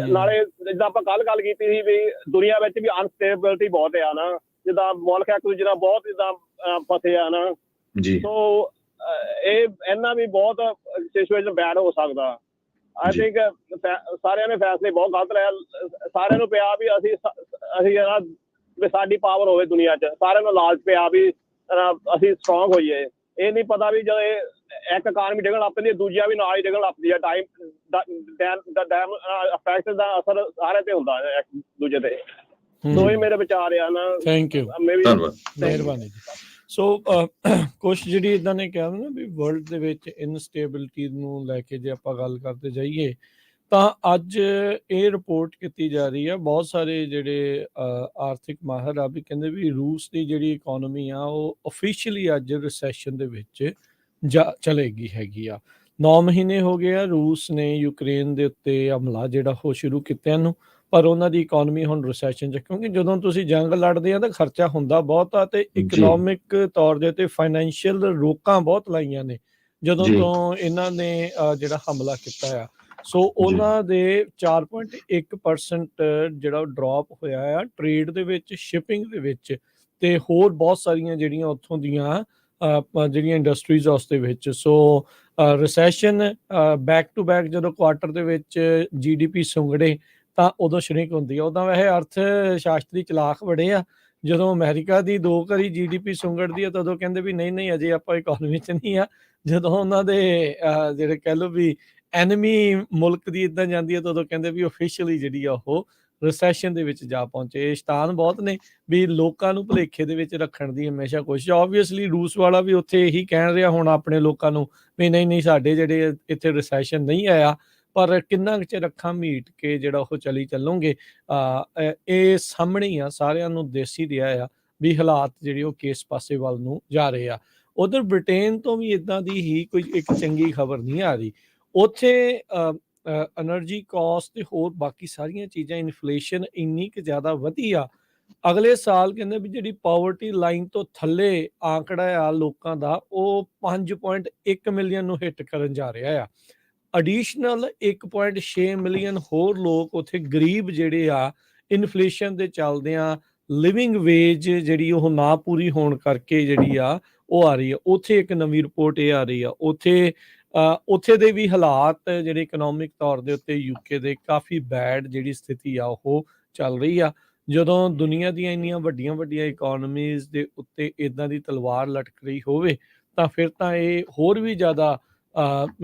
ਨਾਲੇ ਜਿੱਦਾਂ ਆਪਾਂ ਕੱਲ ਗੱਲ ਕੀਤੀ ਸੀ ਵੀ ਦੁਨੀਆ ਵਿੱਚ ਵੀ ਅਨਸਟੇਬਿਲਿਟੀ ਬਹੁਤ ਆ ਨਾ, ਜਿੱਦਾਂ ਮੁਲਕ ਇੱਕ ਦੂਜੇ ਨਾਲ ਬਹੁਤ ਜਿੱਦਾਂ ਫਸੇ ਆ ਨਾ। ਸੋ ਇਹ ਇਹਨਾਂ ਵੀ ਬਹੁਤ ਸਿਚੁਏਸ਼ਨ ਬੈਡ ਹੋ ਸਕਦਾ। ਆਈ ਥਿੰਕ ਸਾਰਿਆਂ ਨੇ ਫੈਸਲੇ ਬਹੁਤ ਗਲਤ ਲਿਆ। ਸਾਰਿਆਂ ਨੂੰ ਪਿਆ ਵੀ ਅਸੀਂ ਸਾਡੀ ਪਾਵਰ ਹੋਵੇ ਦੁਨੀਆ 'ਚ, ਸਾਰਿਆਂ ਨੂੰ ਲਾਲਚ ਪਿਆ ਵੀ ਅਸੀਂ ਸਟਰੋਂਗ ਹੋਈਏ। ਇਹ ਨਹੀਂ ਪਤਾ ਵੀ ਜਦੋਂ ਇੱਕ ਇਕਾਨਮੀ ਡਿੱਗਣ ਲੱਗ ਪੈਂਦੀ, ਦੂਜੀਆਂ ਵੀ ਨਾਲ ਹੀ ਡਿੱਗਣ ਲੱਗ ਪੈਂਦੀ ਆ। ਟਾਈਮ ਇਫੈਕਟ ਦਾ ਅਸਰ ਸਾਰਿਆਂ ਤੇ ਹੁੰਦਾ ਇੱਕ ਦੂਜੇ ਤੇ। ਸੋ ਇਹ ਮੇਰੇ ਵਿਚਾਰ ਆ ਨਾ। ਥੈਂਕ ਯੂ, ਮਿਹਰਬਾਨੀ ਜੀ। ਸੋ ਕੁਛ ਜਿਹੜੀ ਇੱਦਾਂ ਨੇ ਕਿਹਾ ਨਾ ਵੀ ਵਰਲਡ ਦੇ ਵਿੱਚ ਇਨਸਟੇਬਿਲਿਟੀ ਨੂੰ ਲੈ ਕੇ ਜੇ ਆਪਾਂ ਗੱਲ ਕਰਦੇ ਜਾਈਏ ਤਾਂ ਅੱਜ ਇਹ ਰਿਪੋਰਟ ਕੀਤੀ ਜਾ ਰਹੀ ਆ, ਬਹੁਤ ਸਾਰੇ ਜਿਹੜੇ ਆਰਥਿਕ ਮਾਹਰ ਆ ਵੀ ਕਹਿੰਦੇ ਵੀ ਰੂਸ ਦੀ ਜਿਹੜੀ ਇਕੋਨਮੀ ਆ ਉਹ ਅਫੀਸ਼ੀਅਲੀ ਅੱਜ ਰਿਸੈਸ਼ਨ ਦੇ ਵਿੱਚ ਚਲੇਗੀ ਹੈਗੀ ਆ। 9 ਮਹੀਨੇ ਹੋ ਗਏ ਆ ਰੂਸ ਨੇ ਯੂਕਰੇਨ ਦੇ ਉੱਤੇ ਹਮਲਾ ਜਿਹੜਾ ਉਹ ਸ਼ੁਰੂ ਕੀਤਿਆਂ ਨੂੰ, ਪਰ ਉਹਨਾਂ ਦੀ ਇਕੋਨਮੀ ਹੁਣ ਰਿਸੈਸ਼ਨ 'ਚ, ਕਿਉਂਕਿ ਜਦੋਂ ਤੁਸੀਂ ਜੰਗ ਲੜਦੇ ਆ ਤਾਂ ਖਰਚਾ ਹੁੰਦਾ ਬਹੁਤ ਆ ਤੇ ਇਕਨੋਮਿਕ ਤੌਰ ਦੇ ਉੱਤੇ ਫਾਈਨੈਂਸ਼ੀਅਲ ਰੋਕਾਂ ਬਹੁਤ ਲਾਈਆਂ ਨੇ ਜਦੋਂ ਤੋਂ ਇਹਨਾਂ ਨੇ ਜਿਹੜਾ ਹਮਲਾ ਕੀਤਾ ਆ। ਸੋ ਉਹਨਾਂ ਦੇ 4.1% ਜਿਹੜਾ ਡਰੋਪ ਹੋਇਆ ਆ ਟ੍ਰੇਡ ਦੇ ਵਿੱਚ, ਸ਼ਿਪਿੰਗ ਦੇ ਵਿੱਚ ਤੇ ਹੋਰ ਬਹੁਤ ਸਾਰੀਆਂ ਜਿਹੜੀਆਂ ਉੱਥੋਂ ਦੀਆਂ ਜਿਹੜੀਆਂ ਇੰਡਸਟਰੀਜ਼ ਉਸ ਦੇ ਵਿੱਚ। ਸੋ ਰਿਸੈਸ਼ਨ ਬੈਕ ਟੂ ਬੈਕ ਜਦੋਂ ਕੁਆਟਰ ਦੇ ਵਿੱਚ GDP ਸੁੰਗੜੇ ਤਾਂ ਉਦੋਂ ਸ਼ਰਿੰਕ ਹੁੰਦੀ ਆ। ਉਦੋਂ ਵੈਸੇ ਅਰਥ ਸ਼ਾਸਤਰੀ ਚਲਾਕ ਬੜੇ ਆ, ਜਦੋਂ ਅਮਰੀਕਾ ਦੀ 2 ਵਾਰੀ GDP ਸੁੰਗੜਦੀ ਆ ਤਾਂ ਉਦੋਂ ਕਹਿੰਦੇ ਵੀ ਨਹੀਂ ਅਜੇ ਆਪਾਂ ਇਕੋਨਮੀ 'ਚ ਨਹੀਂ ਆ। ਜਦੋਂ ਉਹਨਾਂ ਦੇ ਜਿਹੜੇ ਕਹਿ ਲਓ ਵੀ ਐਨਮੀ ਮੁਲਕ ਦੀ ਇੱਦਾਂ ਜਾਂਦੀ ਹੈ ਤਾਂ ਉਦੋਂ ਕਹਿੰਦੇ ਵੀ ਅਫੀਸ਼ੀਅਲੀ ਜਿਹੜੀ ਆ ਉਹ ਰਿਸੈਸ਼ਨ ਦੇ ਵਿੱਚ ਜਾ ਪਹੁੰਚੇ। ਸ਼ੈਤਾਨ ਬਹੁਤ ਨੇ ਵੀ ਲੋਕਾਂ ਨੂੰ ਭੁਲੇਖੇ ਦੇ ਵਿੱਚ ਰੱਖਣ ਦੀ ਹਮੇਸ਼ਾ ਕੋਸ਼ਿਸ਼। ਆਬਵੀਅਸਲੀ ਰੂਸ ਵਾਲਾ ਵੀ ਉੱਥੇ ਇਹੀ ਕਹਿਣ ਰਿਹਾ ਹੁਣ ਆਪਣੇ ਲੋਕਾਂ ਨੂੰ ਵੀ ਨਹੀਂ ਸਾਡੇ ਜਿਹੜੇ ਇੱਥੇ ਰਿਸੈਸ਼ਨ ਨਹੀਂ ਆਇਆ, ਪਰ ਕਿੰਨਾ ਕੁ ਚਿਰ ਅੱਖਾਂ ਮੀਟ ਕੇ ਜਿਹੜਾ ਉਹ ਚੱਲੋਗੇ। ਇਹ ਸਾਹਮਣੇ ਆ, ਸਾਰਿਆਂ ਨੂੰ ਦਿਸ ਹੀ ਰਿਹਾ ਆ ਵੀ ਹਾਲਾਤ ਜਿਹੜੇ ਉਹ ਕਿਸ ਪਾਸੇ ਵੱਲ ਨੂੰ ਜਾ ਰਹੇ ਆ। ਉਧਰ ਬ੍ਰਿਟੇਨ ਤੋਂ ਵੀ ਇੱਦਾਂ ਦੀ ਹੀ ਕੋਈ ਇੱਕ ਚੰਗੀ ਖਬਰ ਨਹੀਂ ਆ ਰਹੀ। ਉੱਥੇ ਐਨਰਜੀ ਕਾਸਟ ਤੇ ਹੋਰ ਬਾਕੀ ਸਾਰੀਆਂ ਚੀਜ਼ਾਂ, ਇਨਫਲੇਸ਼ਨ ਇੰਨੀ ਕੁ ਜ਼ਿਆਦਾ ਵਧੀ ਆ। ਅਗਲੇ ਸਾਲ ਕਹਿੰਦੇ ਵੀ ਜਿਹੜੀ ਪਾਵਰਟੀ ਲਾਈਨ ਤੋਂ ਥੱਲੇ ਆਂਕੜਾ ਆ ਲੋਕਾਂ ਦਾ ਉਹ 5.1 ਮਿਲੀਅਨ ਨੂੰ ਹਿੱਟ ਕਰਨ ਜਾ ਰਿਹਾ ਆ। ਐਡੀਸ਼ਨਲ 1.6 ਮਿਲੀਅਨ ਹੋਰ ਲੋਕ ਉੱਥੇ ਗਰੀਬ ਜਿਹੜੇ ਆ ਇਨਫਲੇਸ਼ਨ ਦੇ ਚੱਲਦਿਆਂ ਲਿਵਿੰਗ ਵੇਜ ਜਿਹੜੀ ਉਹ ਨਾ ਪੂਰੀ ਹੋਣ ਕਰਕੇ ਜਿਹੜੀ ਆ ਉਹ ਆ ਰਹੀ ਆ। ਉੱਥੇ ਇੱਕ ਨਵੀਂ ਰਿਪੋਰਟ ਇਹ ਆ ਰਹੀ ਆ, ਉੱਥੇ ਦੇ ਵੀ ਹਾਲਾਤ ਜਿਹੜੇ ਇਕਨੋਮਿਕ ਤੌਰ ਦੇ ਉੱਤੇ UK ਦੇ ਕਾਫੀ ਬੈਡ ਜਿਹੜੀ ਸਥਿਤੀ ਆ ਉਹ ਚੱਲ ਰਹੀ ਆ। ਜਦੋਂ ਦੁਨੀਆ ਦੀਆਂ ਇੰਨੀਆਂ ਵੱਡੀਆਂ ਇਕੋਨਮੀਜ਼ ਦੇ ਉੱਤੇ ਇਦਾਂ ਦੀ ਤਲਵਾਰ ਲਟਕ ਰਹੀ ਹੋਵੇ ਤਾਂ ਫਿਰ ਤਾਂ ਇਹ ਹੋਰ ਵੀ ਜ਼ਿਆਦਾ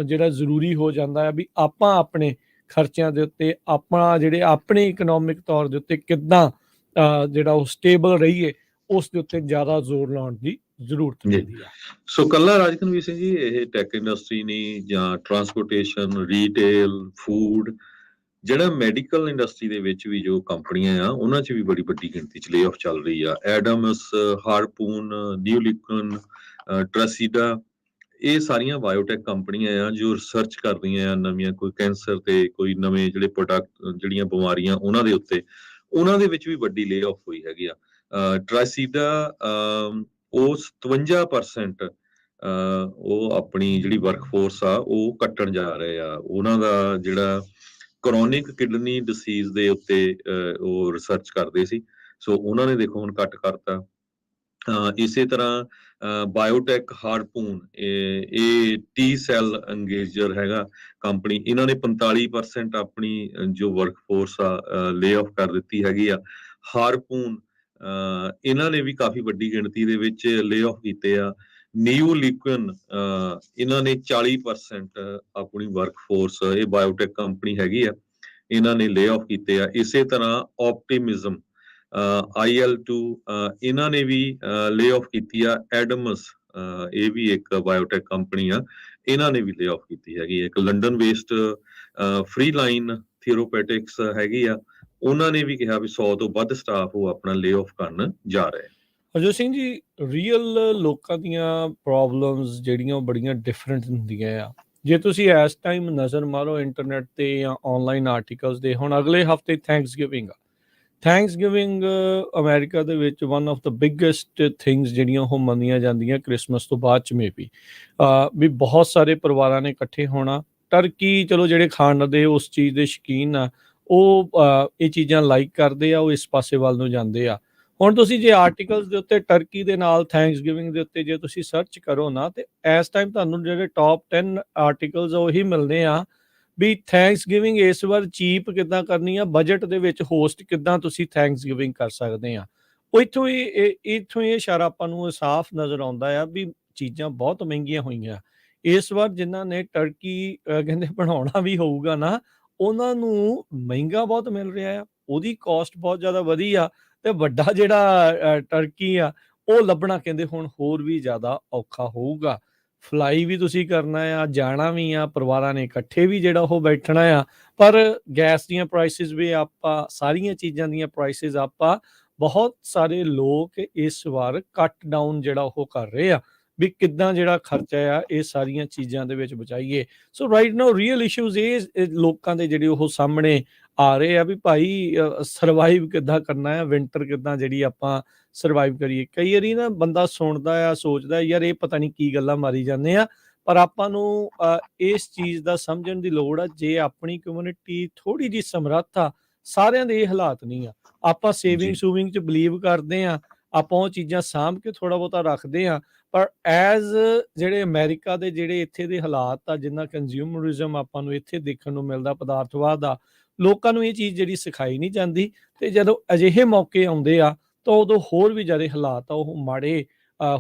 ਜਿਹੜਾ ਜ਼ਰੂਰੀ ਹੋ ਜਾਂਦਾ ਹੈ ਵੀ ਆਪਾਂ ਆਪਣੇ ਖਰਚਿਆਂ ਦੇ ਉੱਤੇ ਆਪਾਂ ਜਿਹੜੇ ਆਪਣੇ ਇਕਨੋਮਿਕ ਤੌਰ ਦੇ ਉੱਤੇ ਕਿੱਦਾਂ ਜਿਹੜਾ ਉਹ ਸਟੇਬਲ ਰਹੀਏ ਉਸ ਦੇ ਉੱਤੇ ਜ਼ਿਆਦਾ ਜ਼ੋਰ ਲਾਉਣ ਦੀ ਜ਼ਰੂਰਤ ਜੀ। ਪੈਂਦੀ ਆ। ਸੋ ਕੱਲਾ ਰਾਜਕਨਵੀਰ ਸਿੰਘ ਜੀ ਇਹ ਟੈਕ ਇੰਡਸਟਰੀ ਨਹੀਂ ਜਾਂ ਟਰਾਂਸਪੋਰਟੇਸ਼ਨ, ਰੀਟੇਲ, ਫੂਡ, ਜਿਹੜਾ ਮੈਡੀਕਲ ਇੰਡਸਟਰੀ ਦੇ ਵਿੱਚ ਵੀ ਜੋ ਕੰਪਨੀਆਂ ਆ ਉਹਨਾਂ 'ਚ ਵੀ ਬੜੀ ਵੱਡੀ ਗਿਣਤੀ 'ਚ ਲੇਆਫ ਚੱਲ ਰਹੀ ਆ। ਐਡਮਸ, ਹਾਰਪੂਨ, ਨਿਊਲਿਕਨ, ਟ੍ਰੈਸੀਡਾ, ਇਹ ਸਾਰੀਆਂ ਬਾਇਓਟੈਕ ਕੰਪਨੀਆਂ ਆ ਜੋ ਰਿਸਰਚ ਕਰ ਰਹੀਆਂ ਆ ਨਵੀਆਂ, ਕੋਈ ਕੈਂਸਰ ਤੇ ਕੋਈ ਨਵੇਂ ਜਿਹੜੇ ਪ੍ਰੋਡਕਟ, ਜਿਹੜੀਆਂ ਬਿਮਾਰੀਆਂ ਉਹਨਾਂ ਦੇ ਉੱਤੇ, ਉਹਨਾਂ ਦੇ ਵਿੱਚ ਵੀ ਵੱਡੀ ਲੇਆਫ ਹੋਈ ਹੈਗੀ ਆ। ਟ੍ਰੈਸੀਡਾ ਉਹ 57% ਉਹ ਆਪਣੀ ਜਿਹੜੀ ਵਰਕਫੋਰਸ ਆ ਉਹ ਕੱਟਣ ਜਾ ਰਹੇ ਆ। ਉਹਨਾਂ ਦਾ ਜਿਹੜਾ ਕਰੋਨਿਕ ਕਿਡਨੀ ਡਿਸੀਜ਼ ਦੇ ਉੱਤੇ ਉਹ ਰਿਸਰਚ ਕਰਦੇ ਸੀ, ਸੋ ਉਹਨਾਂ ਨੇ ਦੇਖੋ ਹੁਣ ਕੱਟ ਕਰਤਾ। ਇਸੇ ਤਰ੍ਹਾਂ ਬਾਇਓਟੈਕ ਹਾਰਪੂਨ, ਇਹ ਟੀ ਸੈੱਲ ਅੰਗੇਜਰ ਹੈਗਾ ਕੰਪਨੀ, ਇਹਨਾਂ ਨੇ 45% ਆਪਣੀ ਜੋ ਵਰਕਫੋਰਸ ਆ ਲੇਆਫ ਕਰ ਦਿੱਤੀ ਹੈਗੀ ਆ। ਹਾਰਪੂਨ ਇਹਨਾਂ ਨੇ ਵੀ ਕਾਫੀ ਵੱਡੀ ਗਿਣਤੀ ਦੇ ਵਿੱਚ ਲੇਆਫ ਕੀਤੇ ਆ। ਨਿਊਲਿਕਨ ਇਹਨਾਂ ਨੇ 40% ਆਪਣੀ ਵਰਕਫੋਰਸ, ਇਹ ਬਾਇਓਟੈਕ ਕੰਪਨੀ ਹੈਗੀ ਆ, ਇਹਨਾਂ ਨੇ ਲੇਆਫ ਕੀਤੇ ਆ। ਇਸੇ ਤਰ੍ਹਾਂ ਆਪਟੀਮਿਜ਼ਮ, IL2, ਇਹਨਾਂ ਨੇ ਵੀ ਲੇਆਫ ਕੀਤੀ ਆ। ਐਡਮਸ, ਇਹ ਵੀ ਇੱਕ ਬਾਇਓਟੈਕ ਕੰਪਨੀ ਆ, ਇਹਨਾਂ ਨੇ ਵੀ ਲੇਆਫ ਕੀਤੀ ਹੈਗੀ। ਇੱਕ ਲੰਡਨ ਬੇਸਡ ਫ੍ਰੀ ਲਾਈਨ ਥਿਓਰੋਪੈਟਿਕਸ ਹੈਗੀ ਆ, ਉਹਨਾਂ ਨੇ ਵੀ ਕਿਹਾ ਵੀ 100 ਤੋਂ ਵੱਧ ਸਟਾਫ ਉਹ ਆਪਣਾ ਲੇਆਫ ਕਰਨ ਜਾ ਰਹੇ। ਹਰਜੋਤ ਸਿੰਘ ਜੀ, ਰੀਅਲ ਲੋਕਾਂ ਦੀਆਂ ਪ੍ਰੋਬਲਮਸ ਜਿਹੜੀਆਂ ਉਹ ਬੜੀਆਂ ਡਿਫਰੈਂਟ ਹੁੰਦੀਆਂ ਆ। ਜੇ ਤੁਸੀਂ ਇਸ ਟਾਈਮ ਨਜ਼ਰ ਮਾਰੋ ਇੰਟਰਨੈਟ ਤੇ ਜਾਂ ਆਨਲਾਈਨ ਆਰਟੀਕਲਸ ਦੇ, ਹੁਣ ਅਗਲੇ ਹਫਤੇ ਥੈਂਕਸਗਿਵਿੰਗ ਆ। ਥੈਂਕਸਗਿਵਿੰਗ ਅਮਰੀਕਾ ਦੇ ਵਿੱਚ one of the biggest things ਜਿਹੜੀਆਂ ਉਹ ਮੰਨੀਆਂ ਜਾਂਦੀਆਂ ਕ੍ਰਿਸਮਸ ਤੋਂ ਬਾਅਦ ਚ ਮੇਬੀ ਵੀ ਬਹੁਤ ਸਾਰੇ ਪਰਿਵਾਰਾਂ ਨੇ ਇਕੱਠੇ ਹੋਣਾ। ਟਰਕੀ, ਚਲੋ ਜਿਹੜੇ ਖਾਣ ਦੇ ਉਸ ਚੀਜ਼ ਦੇ ਸ਼ੌਕੀਨ ਆ ਉਹ ਇਹ ਚੀਜ਼ਾਂ ਲਾਈਕ ਕਰਦੇ ਆ, ਉਹ ਇਸ ਪਾਸੇ ਵੱਲ ਨੂੰ ਜਾਂਦੇ ਆ। ਹੁਣ ਤੁਸੀਂ ਜੇ ਆਰਟੀਕਲਸ ਦੇ ਉੱਤੇ ਟਰਕੀ ਦੇ ਨਾਲ ਥੈਂਕਸਗਿਵਿੰਗ ਦੇ ਉੱਤੇ ਜੇ ਤੁਸੀਂ ਸਰਚ ਕਰੋ ਨਾ ਤੇ ਇਸ ਟਾਈਮ ਤੁਹਾਨੂੰ ਜਿਹੜੇ ਟੌਪ 10 ਆਰਟੀਕਲਸ ਉਹੀ ਮਿਲਦੇ ਆ ਵੀ ਥੈਂਕਸਗਿਵਿੰਗ ਇਸ ਵਾਰ ਚੀਪ ਕਿੱਦਾਂ ਕਰਨੀ ਆ, ਬਜਟ ਦੇ ਵਿੱਚ ਹੋਸਟ ਕਿੱਦਾਂ ਤੁਸੀਂ ਥੈਂਕਸਗਿਵਿੰਗ ਕਰ ਸਕਦੇ ਆ। ਉਹ ਇੱਥੋਂ ਹੀ ਇਸ਼ਾਰਾ ਆਪਾਂ ਨੂੰ ਸਾਫ਼ ਨਜ਼ਰ ਆਉਂਦਾ ਆ ਵੀ ਚੀਜ਼ਾਂ ਬਹੁਤ ਮਹਿੰਗੀਆਂ ਹੋਈਆਂ ਇਸ ਵਾਰ। ਜਿਨ੍ਹਾਂ ਨੇ ਟਰਕੀ ਕਹਿੰਦੇ ਬਣਾਉਣਾ ਵੀ ਹੋਊਗਾ ਨਾ, ਉਹਨਾਂ ਨੂੰ ਮਹਿੰਗਾ ਬਹੁਤ ਮਿਲ ਰਿਹਾ ਆ, ਉਹਦੀ ਕਾਸਟ ਬਹੁਤ ਜ਼ਿਆਦਾ ਵਧੀ ਆ ਤੇ ਵੱਡਾ ਜਿਹੜਾ ਟਰਕੀ ਆ ਉਹ ਲੱਭਣਾ ਕਹਿੰਦੇ ਹੁਣ ਹੋਰ ਵੀ ਜ਼ਿਆਦਾ ਔਖਾ ਹੋਊਗਾ। ਫਲਾਈ ਵੀ ਤੁਸੀਂ ਕਰਨਾ ਆ, ਜਾਣਾ ਵੀ ਆ, ਪਰਿਵਾਰਾਂ ਨੇ ਇਕੱਠੇ ਵੀ ਜਿਹੜਾ ਉਹ ਬੈਠਣਾ ਆ, ਪਰ ਗੈਸ ਦੀਆਂ ਪ੍ਰਾਈਸਿਸ ਵੀ ਆਪਾਂ, ਸਾਰੀਆਂ ਚੀਜ਼ਾਂ ਦੀਆਂ ਪ੍ਰਾਈਸਿਸ ਆਪਾਂ, ਬਹੁਤ ਸਾਰੇ ਲੋਕ ਇਸ ਵਾਰ ਕੱਟ ਡਾਊਨ ਜਿਹੜਾ ਉਹ ਕਰ ਰਹੇ ਆ ਵੀ ਕਿੱਦਾਂ ਜਿਹੜਾ ਖਰਚਾ ਆ ਇਹ ਸਾਰੀਆਂ ਚੀਜ਼ਾਂ ਦੇ ਵਿੱਚ ਬਚਾਈਏ। So right now real issues ਇਹ ਲੋਕਾਂ ਦੇ ਜਿਹੜੇ ਉਹ ਸਾਹਮਣੇ ਆ ਰਹੇ ਆ ਵੀ ਭਾਈ ਸਰਵਾਈਵ ਕਿੱਦਾਂ ਕਰਨਾ ਹੈ, ਵਿੰਟਰ ਕਿੱਦਾਂ ਜਿਹੜੀ ਆਪਾਂ ਸਰਵਾਈਵ ਕਰੀਏ। ਕਈ ਵਾਰੀ ਨਾ ਬੰਦਾ ਸੁਣਦਾ ਆ, ਸੋਚਦਾ ਯਾਰ ਇਹ ਪਤਾ ਨਹੀਂ ਕੀ ਗੱਲਾਂ ਮਾਰੀ ਜਾਂਦੇ ਆ, ਪਰ ਆਪਾਂ ਨੂੰ ਇਸ ਚੀਜ਼ ਦਾ ਸਮਝਣ ਦੀ ਲੋੜ ਆ। ਜੇ ਆਪਣੀ ਕਮਿਊਨਿਟੀ ਥੋੜੀ ਜਿਹੀ ਸਮਰੱਥ ਆ, ਸਾਰਿਆਂ ਦੇ ਇਹ ਹਾਲਾਤ ਨਹੀਂ ਆ। ਆਪਾਂ ਸੇਵਿੰਗ ਸੂਵਿੰਗ 'ਚ ਬਲੀਵ ਕਰਦੇ ਆ, ਆਪਾਂ ਉਹ ਚੀਜ਼ਾਂ ਸਾਂਭ ਕੇ ਥੋੜਾ ਬਹੁਤਾ ਰੱਖਦੇ ਆ, ਪਰ ਐਜ਼ ਜਿਹੜੇ ਅਮਰੀਕਾ ਦੇ ਜਿਹੜੇ ਇੱਥੇ ਦੇ ਹਾਲਾਤ ਆ, ਜਿੰਨਾ ਕੰਜ਼ਿਊਮਰਿਜ਼ਮ ਆਪਾਂ ਨੂੰ ਇੱਥੇ ਦੇਖਣ ਨੂੰ ਮਿਲਦਾ, ਪਦਾਰਥਵਾਦ ਆ, ਲੋਕਾਂ ਨੂੰ ਇਹ ਚੀਜ਼ ਜਿਹੜੀ ਸਿਖਾਈ ਨਹੀਂ ਜਾਂਦੀ। ਤੇ ਜਦੋਂ ਅਜਿਹੇ ਮੌਕੇ ਆਉਂਦੇ ਆ ਤਾਂ ਉਦੋਂ ਹੋਰ ਵੀ ਜ਼ਿਆਦਾ ਹਾਲਾਤ ਆ ਉਹ ਮਾੜੇ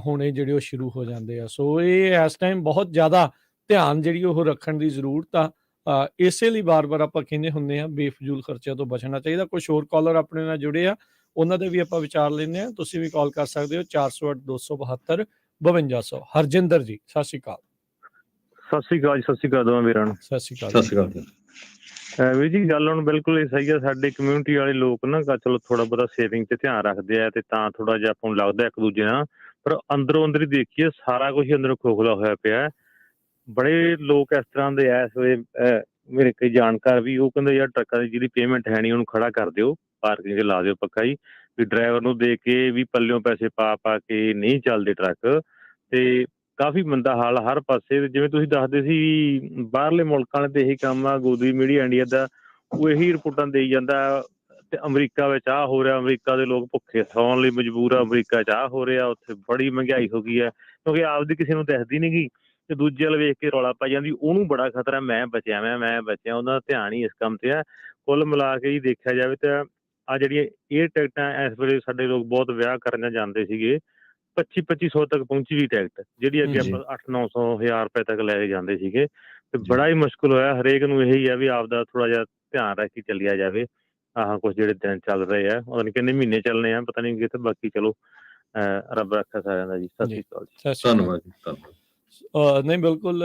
ਹੋਣੇ ਜਿਹੜੇ ਉਹ ਸ਼ੁਰੂ ਹੋ ਜਾਂਦੇ ਆ। ਸੋ ਇਹ ਇਸ ਟਾਈਮ ਬਹੁਤ ਜ਼ਿਆਦਾ ਧਿਆਨ ਜਿਹੜੀ ਉਹ ਰੱਖਣ ਦੀ ਜ਼ਰੂਰਤ ਆ। ਇਸੇ ਲਈ ਵਾਰ-ਵਾਰ ਆਪਾਂ ਕਹਿੰਦੇ ਹੁੰਦੇ ਆ ਬੇਫਜ਼ੂਲ ਖਰਚਿਆਂ ਤੋਂ ਬਚਣਾ ਚਾਹੀਦਾ। ਕੁਛ ਹੋਰ ਕਾਲਰ ਆਪਣੇ ਨਾਲ ਜੁੜੇ ਆ, ਉਹਨਾਂ ਦੇ ਵੀ ਆਪਾਂ ਵਿਚਾਰ ਲੈਂਦੇ ਆ। ਤੁਸੀਂ ਵੀ ਕਾਲ ਕਰ ਸਕਦੇ ਹੋ 408 272 5200। ਹਰਜਿੰਦਰ ਜੀ ਸਤਿ ਸ਼੍ਰੀ ਅਕਾਲ। ਸਤਿ ਸ਼੍ਰੀ ਅਕਾਲ ਜੀ, ਸਤਿ ਸ਼੍ਰੀ ਅਕਾਲ ਦੋਵਾਂ ਵੀਰਾਂ ਨੂੰ। ਸਤਿ ਸ਼੍ਰੀ ਅਕਾਲ। ਸਤਿ ਸ਼੍ਰੀ ਅਕਾਲ ਵੀਰ ਜੀ, ਗੱਲ ਹੁਣ ਬਿਲਕੁਲ ਇਹ ਸਹੀ ਆ। ਸਾਡੇ ਕਮਿਊਨਿਟੀ ਵਾਲੇ ਲੋਕ ਨਾ ਚਲੋ ਥੋੜਾ ਬਹੁਤਾ ਸੇਵਿੰਗ ਤੇ ਧਿਆਨ ਰੱਖਦੇ ਆ ਤੇ ਤਾਂ ਥੋੜਾ ਜਿਹਾ ਆਪਾਂ ਨੂੰ ਲੱਗਦਾ ਇੱਕ ਦੂਜੇ ਨਾਲ, ਪਰ ਅੰਦਰੋਂ ਅੰਦਰ ਹੀ ਦੇਖੀਏ ਸਾਰਾ ਕੁਝ ਅੰਦਰੋਂ ਖੋਖਲਾ ਹੋਇਆ ਪਿਆ। ਬੜੇ ਲੋਕ ਇਸ ਤਰ੍ਹਾਂ ਦੇ ਐਸ ਵੇਲੇ, ਮੇਰੇ ਕਈ ਜਾਣਕਾਰ ਵੀ ਉਹ ਕਹਿੰਦੇ ਯਾਰ ਟਰੱਕਾਂ ਦੀ ਜਿਹਦੀ ਪੇਮੈਂਟ ਹੈ ਨਹੀਂ ਉਹਨੂੰ ਖੜਾ ਕਰ ਦਿਓ, ਪਾਰਕਿੰਗ 'ਚ ਲਾ ਦਿਓ ਪੱਕਾ ਹੀ, ਵੀ ਡਰਾਈਵਰ ਨੂੰ ਦੇ ਕੇ ਵੀ ਪੱਲਿਓਂ ਪੈਸੇ ਪਾ ਕੇ ਨਹੀਂ ਚੱਲਦੇ ਟਰੱਕ। ਤੇ ਕਾਫੀ ਮੰਦਾ ਹਾਲ ਹਰ ਪਾਸੇ। ਜਿਵੇਂ ਤੁਸੀਂ ਦੱਸਦੇ ਸੀ ਬਾਹਰਲੇ ਮੁਲਕਾਂ ਵਾਲੇ ਤੇ ਇਹੀ ਕੰਮ ਆ, ਗੋਦੀ ਮੀਡੀਆ ਇੰਡੀਆ ਦਾ ਉਹ ਇਹੀ ਰਿਪੋਰਟਾਂ ਦੇਈ ਜਾਂਦਾ। ਤੇ ਅਮਰੀਕਾ ਵਿੱਚ ਆਹ ਹੋ ਰਿਹਾ, ਅਮਰੀਕਾ ਦੇ ਲੋਕ ਭੁੱਖੇ ਸੌਣ ਲਈ ਮਜਬੂਰ ਆ, ਅਮਰੀਕਾ 'ਚ ਆਹ ਹੋ ਰਿਹਾ, ਉੱਥੇ ਬੜੀ ਮਹਿੰਗਾਈ ਹੋ ਗਈ ਹੈ, ਕਿਉਂਕਿ ਆਪਦੀ ਕਿਸੇ ਨੂੰ ਦਿਖਦੀ ਨੀ ਗੀ ਤੇ ਦੂਜੇ ਵੱਲ ਵੇਖ ਕੇ ਰੌਲਾ ਪਾਈ ਜਾਂਦੀ। ਉਹਨੂੰ ਬੜਾ ਖਤਰਾ, ਮੈਂ ਬਚਿਆ, ਉਹਨਾਂ ਦਾ ਧਿਆਨ ਹੀ ਇਸ ਕੰਮ ਤੇ ਆ। ਕੁੱਲ ਮਿਲਾ ਕੇ ਹੀ ਦੇਖਿਆ ਜਾਵੇ ਤਾਂ ਆ ਜਿਹੜੀਆਂ ਇਹ ਟਿਕਟਾਂ ਇਸ ਵੇਲੇ ਸਾਡੇ ਲੋਕ ਬਹੁਤ ਵਿਆਹ ਕਰਨ ਜਾਂਦੇ ਸੀਗੇ 2500 ਤੱਕ ਪਹੁੰਚੀ ਵੀ ਟਿਕਟ, ਜਿਹੜੀ ਅੱਗੇ ਜੀ। ਆਪਾਂ 800-900 1000 ਰੁਪਏ ਤੱਕ ਲੈ ਕੇ ਜਾਂਦੇ ਸੀਗੇ। ਤੇ ਜੀ। ਬੜਾ ਹੀ ਮੁਸ਼ਕਿਲ ਹੋਇਆ, ਹਰੇਕ ਨੂੰ ਇਹੀ ਆ ਵੀ ਆਪਦਾ ਥੋੜਾ ਜਿਹਾ ਧਿਆਨ ਰੱਖ ਕੇ ਚੱਲਿਆ ਜਾਵੇ। ਆਹ ਕੁਛ ਜਿਹੜੇ ਦਿਨ ਚੱਲ ਰਹੇ ਆ, ਪਤਾ ਨਹੀਂ ਕਿੰਨੇ ਮਹੀਨੇ ਚੱਲਣੇ ਆ, ਪਤਾ ਨਹੀਂ ਕਿਤੇ, ਬਾਕੀ ਚਲੋ ਰੱਬ ਰੱਖਾ ਸਾਰਿਆਂ ਦਾ ਜੀ। ਸਤਿ ਜੀ। ਸ਼੍ਰੀ ਅਕਾਲ ਜੀ। ਸਤਿ ਸ਼੍ਰੀ ਅਕਾਲ। ਧੰਨਵਾਦ ਜੀ, ਧੰਨਵਾਦ। ਨਹੀਂ ਬਿਲਕੁਲ,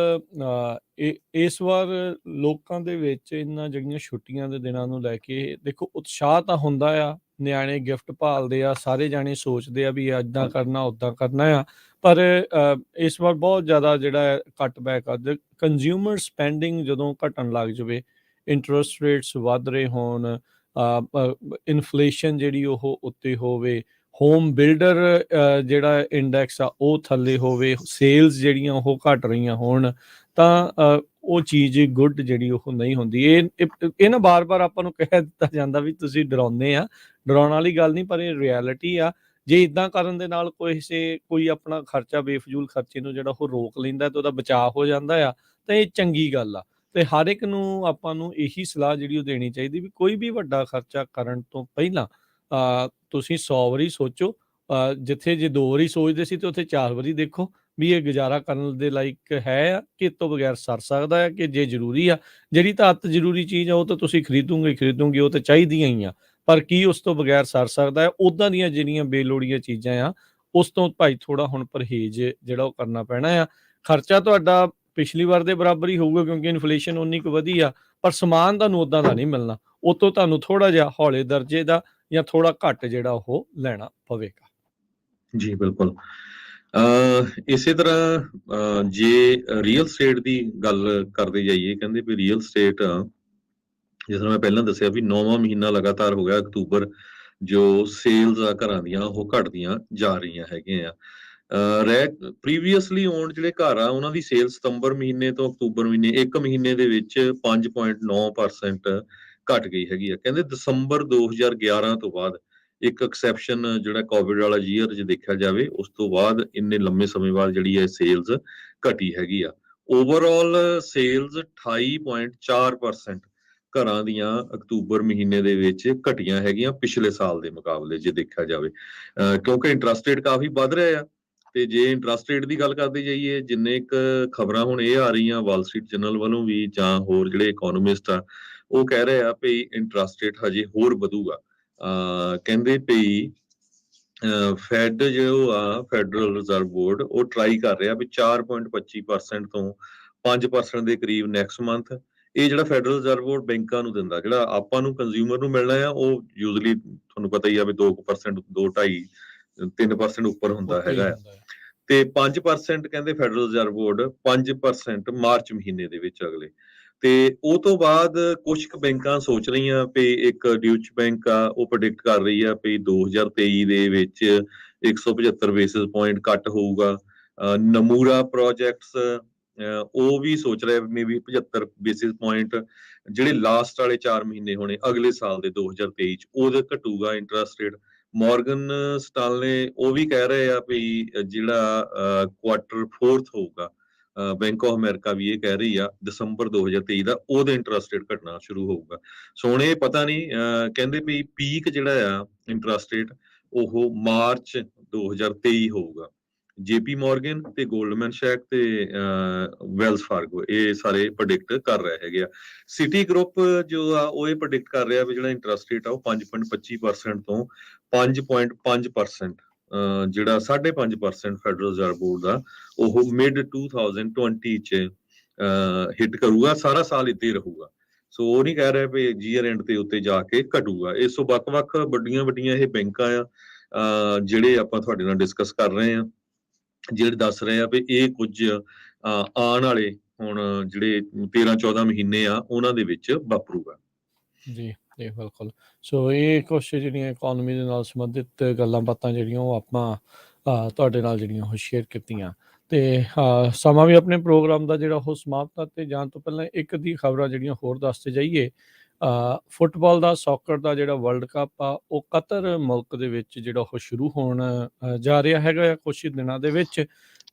ਇਸ ਵਾਰ ਲੋਕਾਂ ਦੇ ਵਿੱਚ ਇਹਨਾਂ ਜਿਹੜੀਆਂ ਛੁੱਟੀਆਂ ਦੇ ਦਿਨਾਂ ਨੂੰ ਲੈ ਕੇ ਦੇਖੋ ਉਤਸ਼ਾਹ ਤਾਂ ਹੁੰਦਾ ਆ, ਨਿਆਣੇ ਗਿਫਟ ਭਾਲਦੇ ਆ, ਸਾਰੇ ਜਾਣੇ ਸੋਚਦੇ ਆ ਵੀ ਇੱਦਾਂ ਕਰਨਾ ਉੱਦਾਂ ਕਰਨਾ ਆ, ਪਰ ਇਸ ਵਾਰ ਬਹੁਤ ਜ਼ਿਆਦਾ ਜਿਹੜਾ ਕੱਟ ਬੈਕ ਆ। ਕੰਜ਼ਿਊਮਰ ਸਪੈਂਡਿੰਗ ਜਦੋਂ ਘਟਣ ਲੱਗ ਜਾਵੇ, ਇੰਟਰਸਟ ਰੇਟਸ ਵੱਧ ਰਹੇ ਹੋਣ, ਇਨਫਲੇਸ਼ਨ ਜਿਹੜੀ ਉਹ ਉੱਤੇ ਹੋਵੇ, ਹੋਮ ਬਿਲਡਰ ਜਿਹੜਾ ਇੰਡੈਕਸ ਆ ਉਹ ਥੱਲੇ ਹੋਵੇ, ਸੇਲਸ ਜਿਹੜੀਆਂ ਉਹ ਘਟ ਰਹੀਆਂ ਹੋਣ, ਤਾਂ ਉਹ ਚੀਜ਼ ਗੁੱਡ ਜਿਹੜੀ ਉਹ ਨਹੀਂ ਹੁੰਦੀ। ਇਹ ਨਾ ਬਾਰ-ਬਾਰ ਆਪਾਂ ਨੂੰ ਕਹਿ ਦਿੱਤਾ ਜਾਂਦਾ ਵੀ ਤੁਸੀਂ ਡਰਾਉਂਦੇ ਆ, ਡਰਾਉਣ ਵਾਲੀ ਗੱਲ ਨਹੀਂ, ਪਰ ਇਹ ਰਿਐਲਿਟੀ ਆ। ਜੇ ਇੱਦਾਂ ਕਰਨ ਦੇ ਨਾਲ ਕੋਈ ਆਪਣਾ ਖਰਚਾ, ਬੇਫਜ਼ੂਲ ਖਰਚੇ ਨੂੰ ਜਿਹੜਾ ਉਹ ਰੋਕ ਲੈਂਦਾ ਤੇ ਉਹਦਾ ਬਚਾਅ ਹੋ ਜਾਂਦਾ ਆ, ਤਾਂ ਇਹ ਚੰਗੀ ਗੱਲ ਆ। ਤੇ ਹਰ ਇੱਕ ਨੂੰ ਆਪਾਂ ਨੂੰ ਇਹੀ ਸਲਾਹ ਜਿਹੜੀ ਉਹ ਦੇਣੀ ਚਾਹੀਦੀ ਵੀ ਕੋਈ ਵੀ ਵੱਡਾ ਖਰਚਾ ਕਰਨ ਤੋਂ ਪਹਿਲਾਂ ਤੁਸੀਂ 100 ਵਾਰੀ ਸੋਚੋ। ਜਿੱਥੇ ਜੇ 2 ਵਾਰੀ ਸੋਚਦੇ ਸੀ ਤੇ ਉੱਥੇ 4 ਵਾਰੀ ਦੇਖੋ ਵੀ ਇਹ ਗੁਜ਼ਾਰਾ ਕਰਨ ਦੇ ਲਾਇਕ ਹੈ ਕਿ ਇਸ ਤੋਂ ਬਗੈਰ ਸਰ ਸਕਦਾ ਹੈ, ਕਿ ਜੇ ਜ਼ਰੂਰੀ ਆ, ਜਿਹੜੀ ਤਾਂ ਅਤ ਜ਼ਰੂਰੀ ਚੀਜ਼ ਆ ਉਹ ਤਾਂ ਤੁਸੀਂ ਖਰੀਦੋਗੇ, ਉਹ ਤਾਂ ਚਾਹੀਦੀਆਂ ਹੀ ਆ, ਪਰ ਕੀ ਉਸ ਤੋਂ ਬਗੈਰ ਸਰ ਸਕਦਾ ਹੈ? ਉੱਦਾਂ ਦੀਆਂ ਜਿਹੜੀਆਂ ਬੇਲੋੜੀਆਂ ਚੀਜ਼ਾਂ ਆ ਉਸ ਤੋਂ ਭਾਈ ਥੋੜਾ ਹੁਣ ਪਰਹੇਜ਼ ਜਿਹੜਾ ਉਹ ਕਰਨਾ ਪੈਣਾ ਆ। ਖਰਚਾ ਤੁਹਾਡਾ ਪਿਛਲੀ ਵਾਰ ਦੇ ਬਰਾਬਰ ਹੀ ਹੋਊਗਾ ਕਿਉਂਕਿ ਇਨਫਲੇਸ਼ਨ ਉਨੀ ਕੁ ਵਧੀ ਆ, ਪਰ ਸਮਾਨ ਤੁਹਾਨੂੰ ਉੱਦਾਂ ਦਾ ਨਹੀਂ ਮਿਲਣਾ, ਉਹ ਤੋਂ ਤੁਹਾਨੂੰ ਥੋੜਾ ਜਿਹਾ ਹੌਲੇ ਦਰਜੇ ਦਾ ਜਾਂ ਥੋੜਾ ਘੱਟ ਜਿਹੜਾ ਉਹ ਲੈਣਾ ਪਵੇਗਾ। ਜੀ ਬਿਲਕੁਲ। ਇਸੇ ਤਰ੍ਹਾਂ ਜੇ ਰੀਅਲ ਸਟੇਟ ਦੀ ਗੱਲ ਕਰਦੇ ਜਾਈਏ, ਕਹਿੰਦੇ ਵੀ ਰੀਅਲ ਸਟੇਟ, ਜਿਸ ਤਰ੍ਹਾਂ ਮੈਂ ਪਹਿਲਾਂ ਦੱਸਿਆ ਵੀ 9ਵਾਂ ਮਹੀਨਾ ਲਗਾਤਾਰ ਹੋ ਗਿਆ ਅਕਤੂਬਰ, ਜੋ ਸੇਲਸ ਆ ਘਰਾਂ ਦੀਆਂ ਉਹ ਘਟਦੀਆਂ ਜਾ ਰਹੀਆਂ ਹੈਗੀਆਂ ਆ। ਪ੍ਰੀਵੀਅਸਲੀ ਓਨਡ ਜਿਹੜੇ ਘਰ ਆ ਉਹਨਾਂ ਦੀ ਸੇਲ ਸਤੰਬਰ ਮਹੀਨੇ ਤੋਂ ਅਕਤੂਬਰ ਮਹੀਨੇ 1 ਮਹੀਨੇ ਦੇ ਵਿੱਚ 5.9% ਘਟ ਗਈ ਹੈਗੀ ਆ। ਕਹਿੰਦੇ ਦਸੰਬਰ 2011 ਤੋਂ ਬਾਅਦ ਇੱਕ ਐਕਸੈਪਸ਼ਨ ਜਿਹੜਾ ਕੋਵਿਡ ਵਾਲਾ ਈਅਰ ਜੇ ਦੇਖਿਆ ਜਾਵੇ, ਉਸ ਤੋਂ ਬਾਅਦ ਇੰਨੇ ਲੰਮੇ ਸਮੇਂ ਬਾਅਦ ਜਿਹੜੀ ਹੈ ਸੇਲਸ ਘਟੀ ਹੈਗੀ ਆ। ਓਵਰਆਲ ਸੇਲਸ 28.4% ਘਰਾਂ ਦੀਆਂ ਅਕਤੂਬਰ ਮਹੀਨੇ ਦੇ ਵਿੱਚ ਘਟੀਆਂ ਹੈਗੀਆਂ ਪਿਛਲੇ ਸਾਲ ਦੇ ਮੁਕਾਬਲੇ ਜੇ ਦੇਖਿਆ ਜਾਵੇ, ਕਿਉਂਕਿ ਇੰਟਰਸਟ ਰੇਟ ਕਾਫੀ ਵੱਧ ਰਿਹਾ ਆ। ਤੇ ਜੇ ਇੰਟਰਸਟ ਰੇਟ ਦੀ ਗੱਲ ਕਰਦੇ ਜਾਈਏ, ਜਿੰਨੇ ਕੁ ਖਬਰਾਂ ਹੁਣ ਇਹ ਆ ਰਹੀਆਂ ਵਾਲ ਸਟਰੀਟ ਜਰਨਲ ਵੱਲੋਂ ਵੀ ਜਾਂ ਹੋਰ ਜਿਹੜੇ ਇਕੋਨੋਮਿਸਟ ਆ ਉਹ ਕਹਿ ਰਹੇ ਆ ਵੀ ਇੰਟਰਸਟ ਰੇਟ ਹਜੇ ਹੋਰ ਵਧੂਗਾ। ਕਹਿੰਦੇ ਪਈ ਫੈਡ ਜੋ ਆ ਫੈਡਰਲ ਰਿਜ਼ਰਵ ਬੋਰਡ ਉਹ ਟਰਾਈ ਕਰ ਰਿਹਾ ਵੀ 4.25% ਤੋਂ 5% ਦੇ ਕਰੀਬ ਨੈਕਸਟ ਮੰਥ। ਇਹ ਜਿਹੜਾ ਫੈਡਰਲ ਰਿਜ਼ਰਵ ਬੋਰਡ ਬੈਂਕਾਂ ਨੂੰ ਦਿੰਦਾ, ਜਿਹੜਾ ਆਪਾਂ ਨੂੰ ਕੰਜ਼ਿਊਮਰ ਨੂੰ ਮਿਲਣਾ ਆ ਉਹ ਯੂਜ਼ਲੀ ਤੁਹਾਨੂੰ ਪਤਾ ਹੀ ਆ ਵੀ 2%, 2.5, 3% ਉੱਪਰ ਹੁੰਦਾ ਹੈਗਾ ਆ। ਤੇ 5% ਕਹਿੰਦੇ ਫੈਡਰਲ ਰਿਜ਼ਰਵ ਬੋਰਡ 5% ਮਾਰਚ ਮਹੀਨੇ ਦੇ ਵਿੱਚ ਅਗਲੇ। ਤੇ ਉਹ ਤੋਂ ਬਾਅਦ ਕੁਝ ਕੁ ਬੈਂਕਾਂ ਸੋਚ ਰਹੀਆਂ ਵੀ, ਇੱਕ ਡਿਊਚ ਬੈਂਕ ਆ ਉਹ ਪ੍ਰੈਡਿਕਟ ਕਰ ਰਹੀ ਆ ਵੀ 2023 ਦੇ ਵਿੱਚ 175 ਬੇਸਿਸ ਪੁਆਇੰਟ ਕੱਟ ਹੋਊਗਾ। ਨਮੂਰਾ ਪ੍ਰੋਜੈਕਟਸ ਉਹ ਵੀ ਸੋਚ ਰਿਹਾ ਮੇਬੀ 75 ਬੇਸਿਸ ਪੁਆਇੰਟ ਜਿਹੜੇ ਲਾਸਟ ਵਾਲੇ 4 ਮਹੀਨੇ ਹੋਣੇ ਅਗਲੇ ਸਾਲ ਦੇ 2023 ਚ ਉਹਦੇ ਘਟੂਗਾ ਇੰਟਰਸਟ ਰੇਟ। ਮੋਰਗਨ ਸਟਾਨਲੇ ਉਹ ਵੀ ਕਹਿ ਰਹੇ ਆ ਵੀ ਜਿਹੜਾ ਕੁਆਟਰ 4th ਹੋਊਗਾ, ਬੈਂਕ ਆਫ ਅਮਰੀਕਾ ਵੀ ਇਹ ਕਹਿ ਰਹੀ ਆ ਦਸੰਬਰ 2023 ਦਾ ਉਹਦੇ ਇੰਟਰਸਟ ਰੇਟ ਘਟਣਾ ਸ਼ੁਰੂ ਹੋਊਗਾ। ਸੋ ਹੁਣ ਇਹ ਪਤਾ ਨਹੀਂ, ਕਹਿੰਦੇ ਵੀ ਪੀਕ ਜਿਹੜਾ ਆ ਇੰਟਰਸਟ ਰੇਟ ਉਹ ਮਾਰਚ 2023 ਹੋਊਗਾ। ਜੇਪੀ ਮੋਰਗਨ ਤੇ ਗੋਲਡਮੈਨ ਸੈਕ ਤੇ ਵੈਲਸ ਫਾਰਗੋ ਇਹ ਸਾਰੇ ਪ੍ਰੈਡਿਕਟ ਕਰ ਰਹੇ ਹੈਗੇ ਆ। ਸਿਟੀ ਗਰੁੱਪ ਜੋ ਆ ਉਹ ਇਹ ਪ੍ਰੈਡਿਕਟ ਕਰ ਰਿਹਾ ਵੀ ਜਿਹੜਾ ਇੰਟਰਸਟ ਰੇਟ ਆ ਉਹ 5.25% ਤੋਂ 5.5% ਜਿਹੜਾ 5.5% ਫੈਡਰਲ ਰਿਜ਼ਰਵ ਬੋਰਡ ਦਾ ਉਹ ਮਿਡ 2020 ਚ ਹਿੱਟ ਕਰੂਗਾ। ਸਾਰਾ ਸਾਲ ਇੱਦਾਂ ਹੀ ਰਹੂਗਾ। ਸੋ ਉਹ ਨਹੀਂ ਕਹਿ ਰਿਹਾ ਵੀ ਜੀਅਰ ਐਂਡ ਤੇ ਉੱਤੇ ਜਾ ਕੇ ਘਟੂਗਾ। ਇਸ ਤੋਂ ਵੱਖ-ਵੱਖ ਵੱਡੀਆਂ ਇਹ ਬੈਂਕਾਂ ਆ ਜਿਹੜੇ ਆਪਾਂ ਤੁਹਾਡੇ ਨਾਲ ਡਿਸਕਸ ਕਰ ਰਹੇ ਆ, ਜਿਹੜੇ ਦੱਸ ਰਹੇ ਆ ਵੀ ਇਹ ਕੁਝ ਆਉਣ ਵਾਲੇ ਹੁਣ ਜਿਹੜੇ 13-14 ਮਹੀਨੇ ਆ ਉਹਨਾਂ ਦੇ ਵਿੱਚ ਵਾਪਰੂਗਾ। ਜੀ ਜੀ ਬਿਲਕੁਲ। ਸੋ ਇਹ ਕੁਛ ਜਿਹੜੀਆਂ ਇਕੋਨਮੀ ਦੇ ਨਾਲ ਸੰਬੰਧਿਤ ਗੱਲਾਂ ਬਾਤਾਂ ਜਿਹੜੀਆਂ ਉਹ ਆਪਾਂ ਤੁਹਾਡੇ ਨਾਲ ਜਿਹੜੀਆਂ ਉਹ ਸ਼ੇਅਰ ਕੀਤੀਆਂ। ਤੇ ਸਮਾਂ ਵੀ ਆਪਣੇ ਪ੍ਰੋਗਰਾਮ ਦਾ ਜਿਹੜਾ ਉਹ ਸਮਾਪਤ ਆ, ਤੇ ਜਾਣ ਤੋਂ ਪਹਿਲਾਂ ਇੱਕ ਦੀ ਖਬਰਾਂ ਜਿਹੜੀਆਂ ਹੋਰ ਦੱਸਦੇ ਜਾਈਏ। ਫੁੱਟਬਾਲ ਦਾ, ਸੌਕਰ ਦਾ ਜਿਹੜਾ ਵਰਲਡ ਕੱਪ ਆ ਉਹ ਕਤਰ ਮੁਲਕ ਦੇ ਵਿੱਚ ਜਿਹੜਾ ਉਹ ਸ਼ੁਰੂ ਹੋਣ ਜਾ ਰਿਹਾ ਹੈਗਾ ਆ ਕੁਛ ਦਿਨਾਂ ਦੇ ਵਿੱਚ।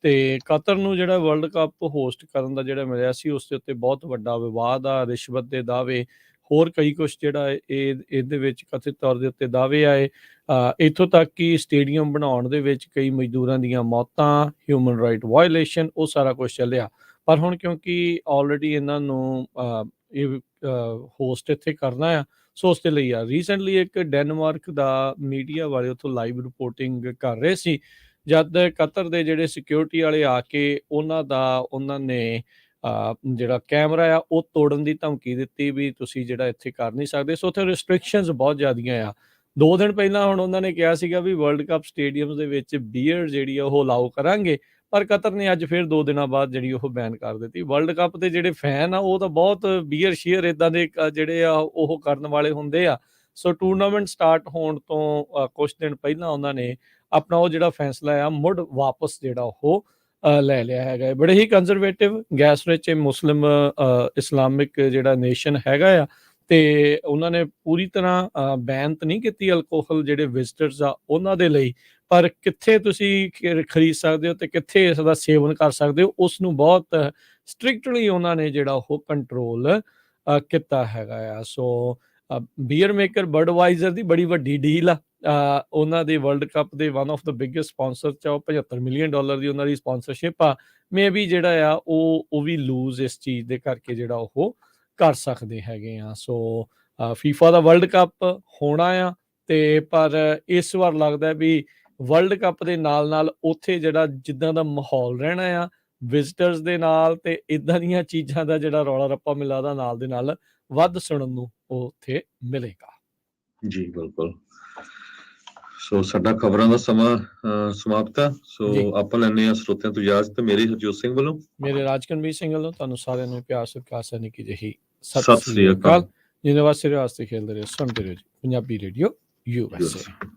ਤੇ ਕਤਰ ਨੂੰ ਜਿਹੜਾ ਵਰਲਡ ਕੱਪ ਹੋਸਟ ਕਰਨ ਦਾ ਜਿਹੜਾ ਮਿਲਿਆ ਸੀ ਉਸ ਦੇ ਉੱਤੇ ਬਹੁਤ ਵੱਡਾ ਵਿਵਾਦ ਆ, ਰਿਸ਼ਵਤ ਦੇ ਦਾਅਵੇ, ਹੋਰ ਕਈ ਕੁਛ ਜਿਹੜਾ ਇਹਦੇ ਵਿੱਚ ਕਥਿਤ ਤੌਰ ਦੇ ਉੱਤੇ ਦਾਅਵੇ ਆਏ, ਇੱਥੋਂ ਤੱਕ ਕਿ ਸਟੇਡੀਅਮ ਬਣਾਉਣ ਦੇ ਵਿੱਚ ਕਈ ਮਜ਼ਦੂਰਾਂ ਦੀਆਂ ਮੌਤਾਂ, ਹਿਊਮਨ ਰਾਈਟ ਵਾਇਓਲੇਸ਼ਨ, ਉਹ ਸਾਰਾ ਕੁਛ ਚੱਲਿਆ। ਪਰ ਹੁਣ ਕਿਉਂਕਿ ਆਲਰੇਡੀ ਇਹਨਾਂ ਨੂੰ ਇਹ ਹੋਸਟ ਇੱਥੇ ਕਰਨਾ ਆ, ਸੋ ਉਸ ਦੇ ਲਈ ਆ ਰੀਸੈਂਟਲੀ ਇੱਕ ਡੈਨਮਾਰਕ ਦਾ ਮੀਡੀਆ ਵਾਲੇ ਉੱਥੋਂ ਲਾਈਵ ਰਿਪੋਰਟਿੰਗ ਕਰ ਰਹੇ ਸੀ, ਜਦ ਕਤਰ ਦੇ ਜਿਹੜੇ ਸਿਕਿਉਰਿਟੀ ਵਾਲੇ ਆ ਕੇ ਉਹਨਾਂ ਨੇ ਜਿਹੜਾ ਕੈਮਰਾ ਆ ਉਹ ਤੋੜਨ ਦੀ ਧਮਕੀ ਦਿੱਤੀ ਵੀ ਤੁਸੀਂ ਜਿਹੜਾ ਇੱਥੇ ਕਰ ਨਹੀਂ ਸਕਦੇ। ਸੋ ਉੱਥੇ ਰਿਸਟ੍ਰਿਕਸ਼ਨਸ ਬਹੁਤ ਜ਼ਿਆਦੀਆਂ ਆ। 2 ਦਿਨ ਪਹਿਲਾਂ ਹੁਣ ਉਹਨਾਂ ਨੇ ਕਿਹਾ ਸੀਗਾ ਵੀ ਵਰਲਡ ਕੱਪ ਸਟੇਡੀਅਮ ਦੇ ਵਿੱਚ ਬੀਅਰ ਜਿਹੜੀ ਆ ਉਹ ਅਲਾਓ ਕਰਾਂਗੇ, ਪਰ ਕਤਰ ਨੇ ਅੱਜ ਫਿਰ 2 ਦਿਨਾਂ ਬਾਅਦ ਜਿਹੜੀ ਉਹ ਬੈਨ ਕਰ ਦਿੱਤੀ। ਵਰਲਡ ਕੱਪ ਦੇ ਜਿਹੜੇ ਫੈਨ ਆ ਉਹ ਤਾਂ ਬਹੁਤ ਬੀਅਰ ਸ਼ੀਅਰ ਇਦਾਂ ਦੇ ਜਿਹੜੇ ਆ ਉਹ ਕਰਨ ਵਾਲੇ ਹੁੰਦੇ ਆ। ਸੋ ਟੂਰਨਾਮੈਂਟ ਸਟਾਰਟ ਹੋਣ ਤੋਂ ਕੁਛ ਦਿਨ ਪਹਿਲਾਂ ਉਹਨਾਂ ਨੇ ਆਪਣਾ ਉਹ ਜਿਹੜਾ ਫੈਸਲਾ ਆ ਮੁੜ ਵਾਪਸ ਜਿਹੜਾ ਉਹ ਲੈ ਲਿਆ ਹੈਗਾ। ਬੜੇ ਹੀ ਕੰਜ਼ਰਵੇਟਿਵ ਗੈਸ ਰਿਚ ਮੁਸਲਿਮ ਇਸਲਾਮਿਕ ਜਿਹੜਾ ਨੇਸ਼ਨ ਹੈਗਾ ਆ, ਤੇ ਉਹਨਾਂ ਨੇ ਪੂਰੀ ਤਰ੍ਹਾਂ ਬੈਨ ਤਾਂ ਨਹੀਂ ਕੀਤੀ ਅਲਕੋਹਲ ਜਿਹੜੇ ਵਿਜ਼ਟਰਸ ਆ ਉਹਨਾਂ ਦੇ ਲਈ, ਪਰ ਕਿੱਥੇ ਤੁਸੀਂ ਖਰੀਦ ਸਕਦੇ ਹੋ ਤੇ ਕਿੱਥੇ ਇਸ ਦਾ ਸੇਵਨ ਕਰ ਸਕਦੇ ਹੋ ਉਸ ਨੂੰ ਬਹੁਤ ਸਟ੍ਰਿਕਟਲੀ ਉਹਨਾਂ ਨੇ ਜਿਹੜਾ ਉਹ ਕੰਟਰੋਲ ਕੀਤਾ ਹੈਗਾ ਆ। ਸੋ ਬੀਅਰ ਮੇਕਰ ਬਡਵਾਈਜ਼ਰ ਦੀ ਬੜੀ ਵੱਡੀ ਡੀਲ ਆ, ਉਹਨਾਂ ਦੇ ਵਰਲਡ ਕੱਪ ਦੇ one of the biggest sponsor ਚ $75 ਮਿਲੀਅਨ ਦੀ ਉਹਨਾਂ ਦੀ ਸਪਾਂਸਰਸ਼ਿਪ ਆ। ਮੇ ਬੀ ਜਿਹੜਾ ਆ ਉਹ ਵੀ ਲੂਜ਼ ਇਸ ਚੀਜ਼ ਦੇ ਕਰਕੇ ਜਿਹੜਾ ਉਹ ਕਰ ਸਕਦੇ ਹੈਗੇ ਆ। ਸੋ ਫੀਫਾ ਦਾ ਵਰਲਡ ਕੱਪ ਹੋਣਾ ਆ, ਤੇ ਪਰ ਇਸ ਵਾਰ ਲੱਗਦਾ ਵੀ ਵਰਲਡ ਕੱਪ ਦੇ ਨਾਲ ਉੱਥੇ ਜਿਹੜਾ ਜਿੱਦਾਂ ਦਾ ਮਾਹੌਲ ਰਹਿਣਾ ਆ ਵਿਜ਼ਟਰਸ ਦੇ ਨਾਲ, ਤੇ ਇਦਾਂ ਦੀਆਂ ਚੀਜ਼ਾਂ ਦਾ ਜਿਹੜਾ ਰੌਲਾ ਰੱਪਾ ਮਿਲਾ ਦਾ ਨਾਲ ਦੇ ਨਾਲ ਵੱਧ ਸੁਣਨ ਨੂੰ ਉੱਥੇ ਮਿਲੇਗਾ। ਜੀ ਬਿਲਕੁਲ। ਸੋ ਸਾਡਾ ਖਬਰਾਂ ਦਾ ਸਮਾਂ ਸਮਾਪਤ ਆ। ਸੋ ਆਪਾਂ ਲੈਣੇ ਆ ਸਰੋਤਿਆਂ ਤੋਂ ਇਜਾਜ਼ਤ। ਮੇਰੇ ਹਰਜੋਤ ਸਿੰਘ ਵੱਲੋਂ, ਮੇਰੇ ਰਾਜਕਨਵੀਰ ਸਿੰਘ ਵੱਲੋਂ ਤੁਹਾਨੂੰ ਸਾਰਿਆਂ ਨੂੰ ਪਿਆਰ ਸਤਿਕਾਰ ਸੈਨਿਕ ਨਿੱਕੀ ਜਿਹੀ ਸਤਿ ਸ੍ਰੀ ਅਕਾਲ। ਜਿੰਨੇ ਵਾਸਤੇ ਖੇਡਦੇ ਰਹੋ, ਸੁਣਦੇ ਰਹੋ ਜੀ ਪੰਜਾਬੀ ਰੇਡੀਓ USA।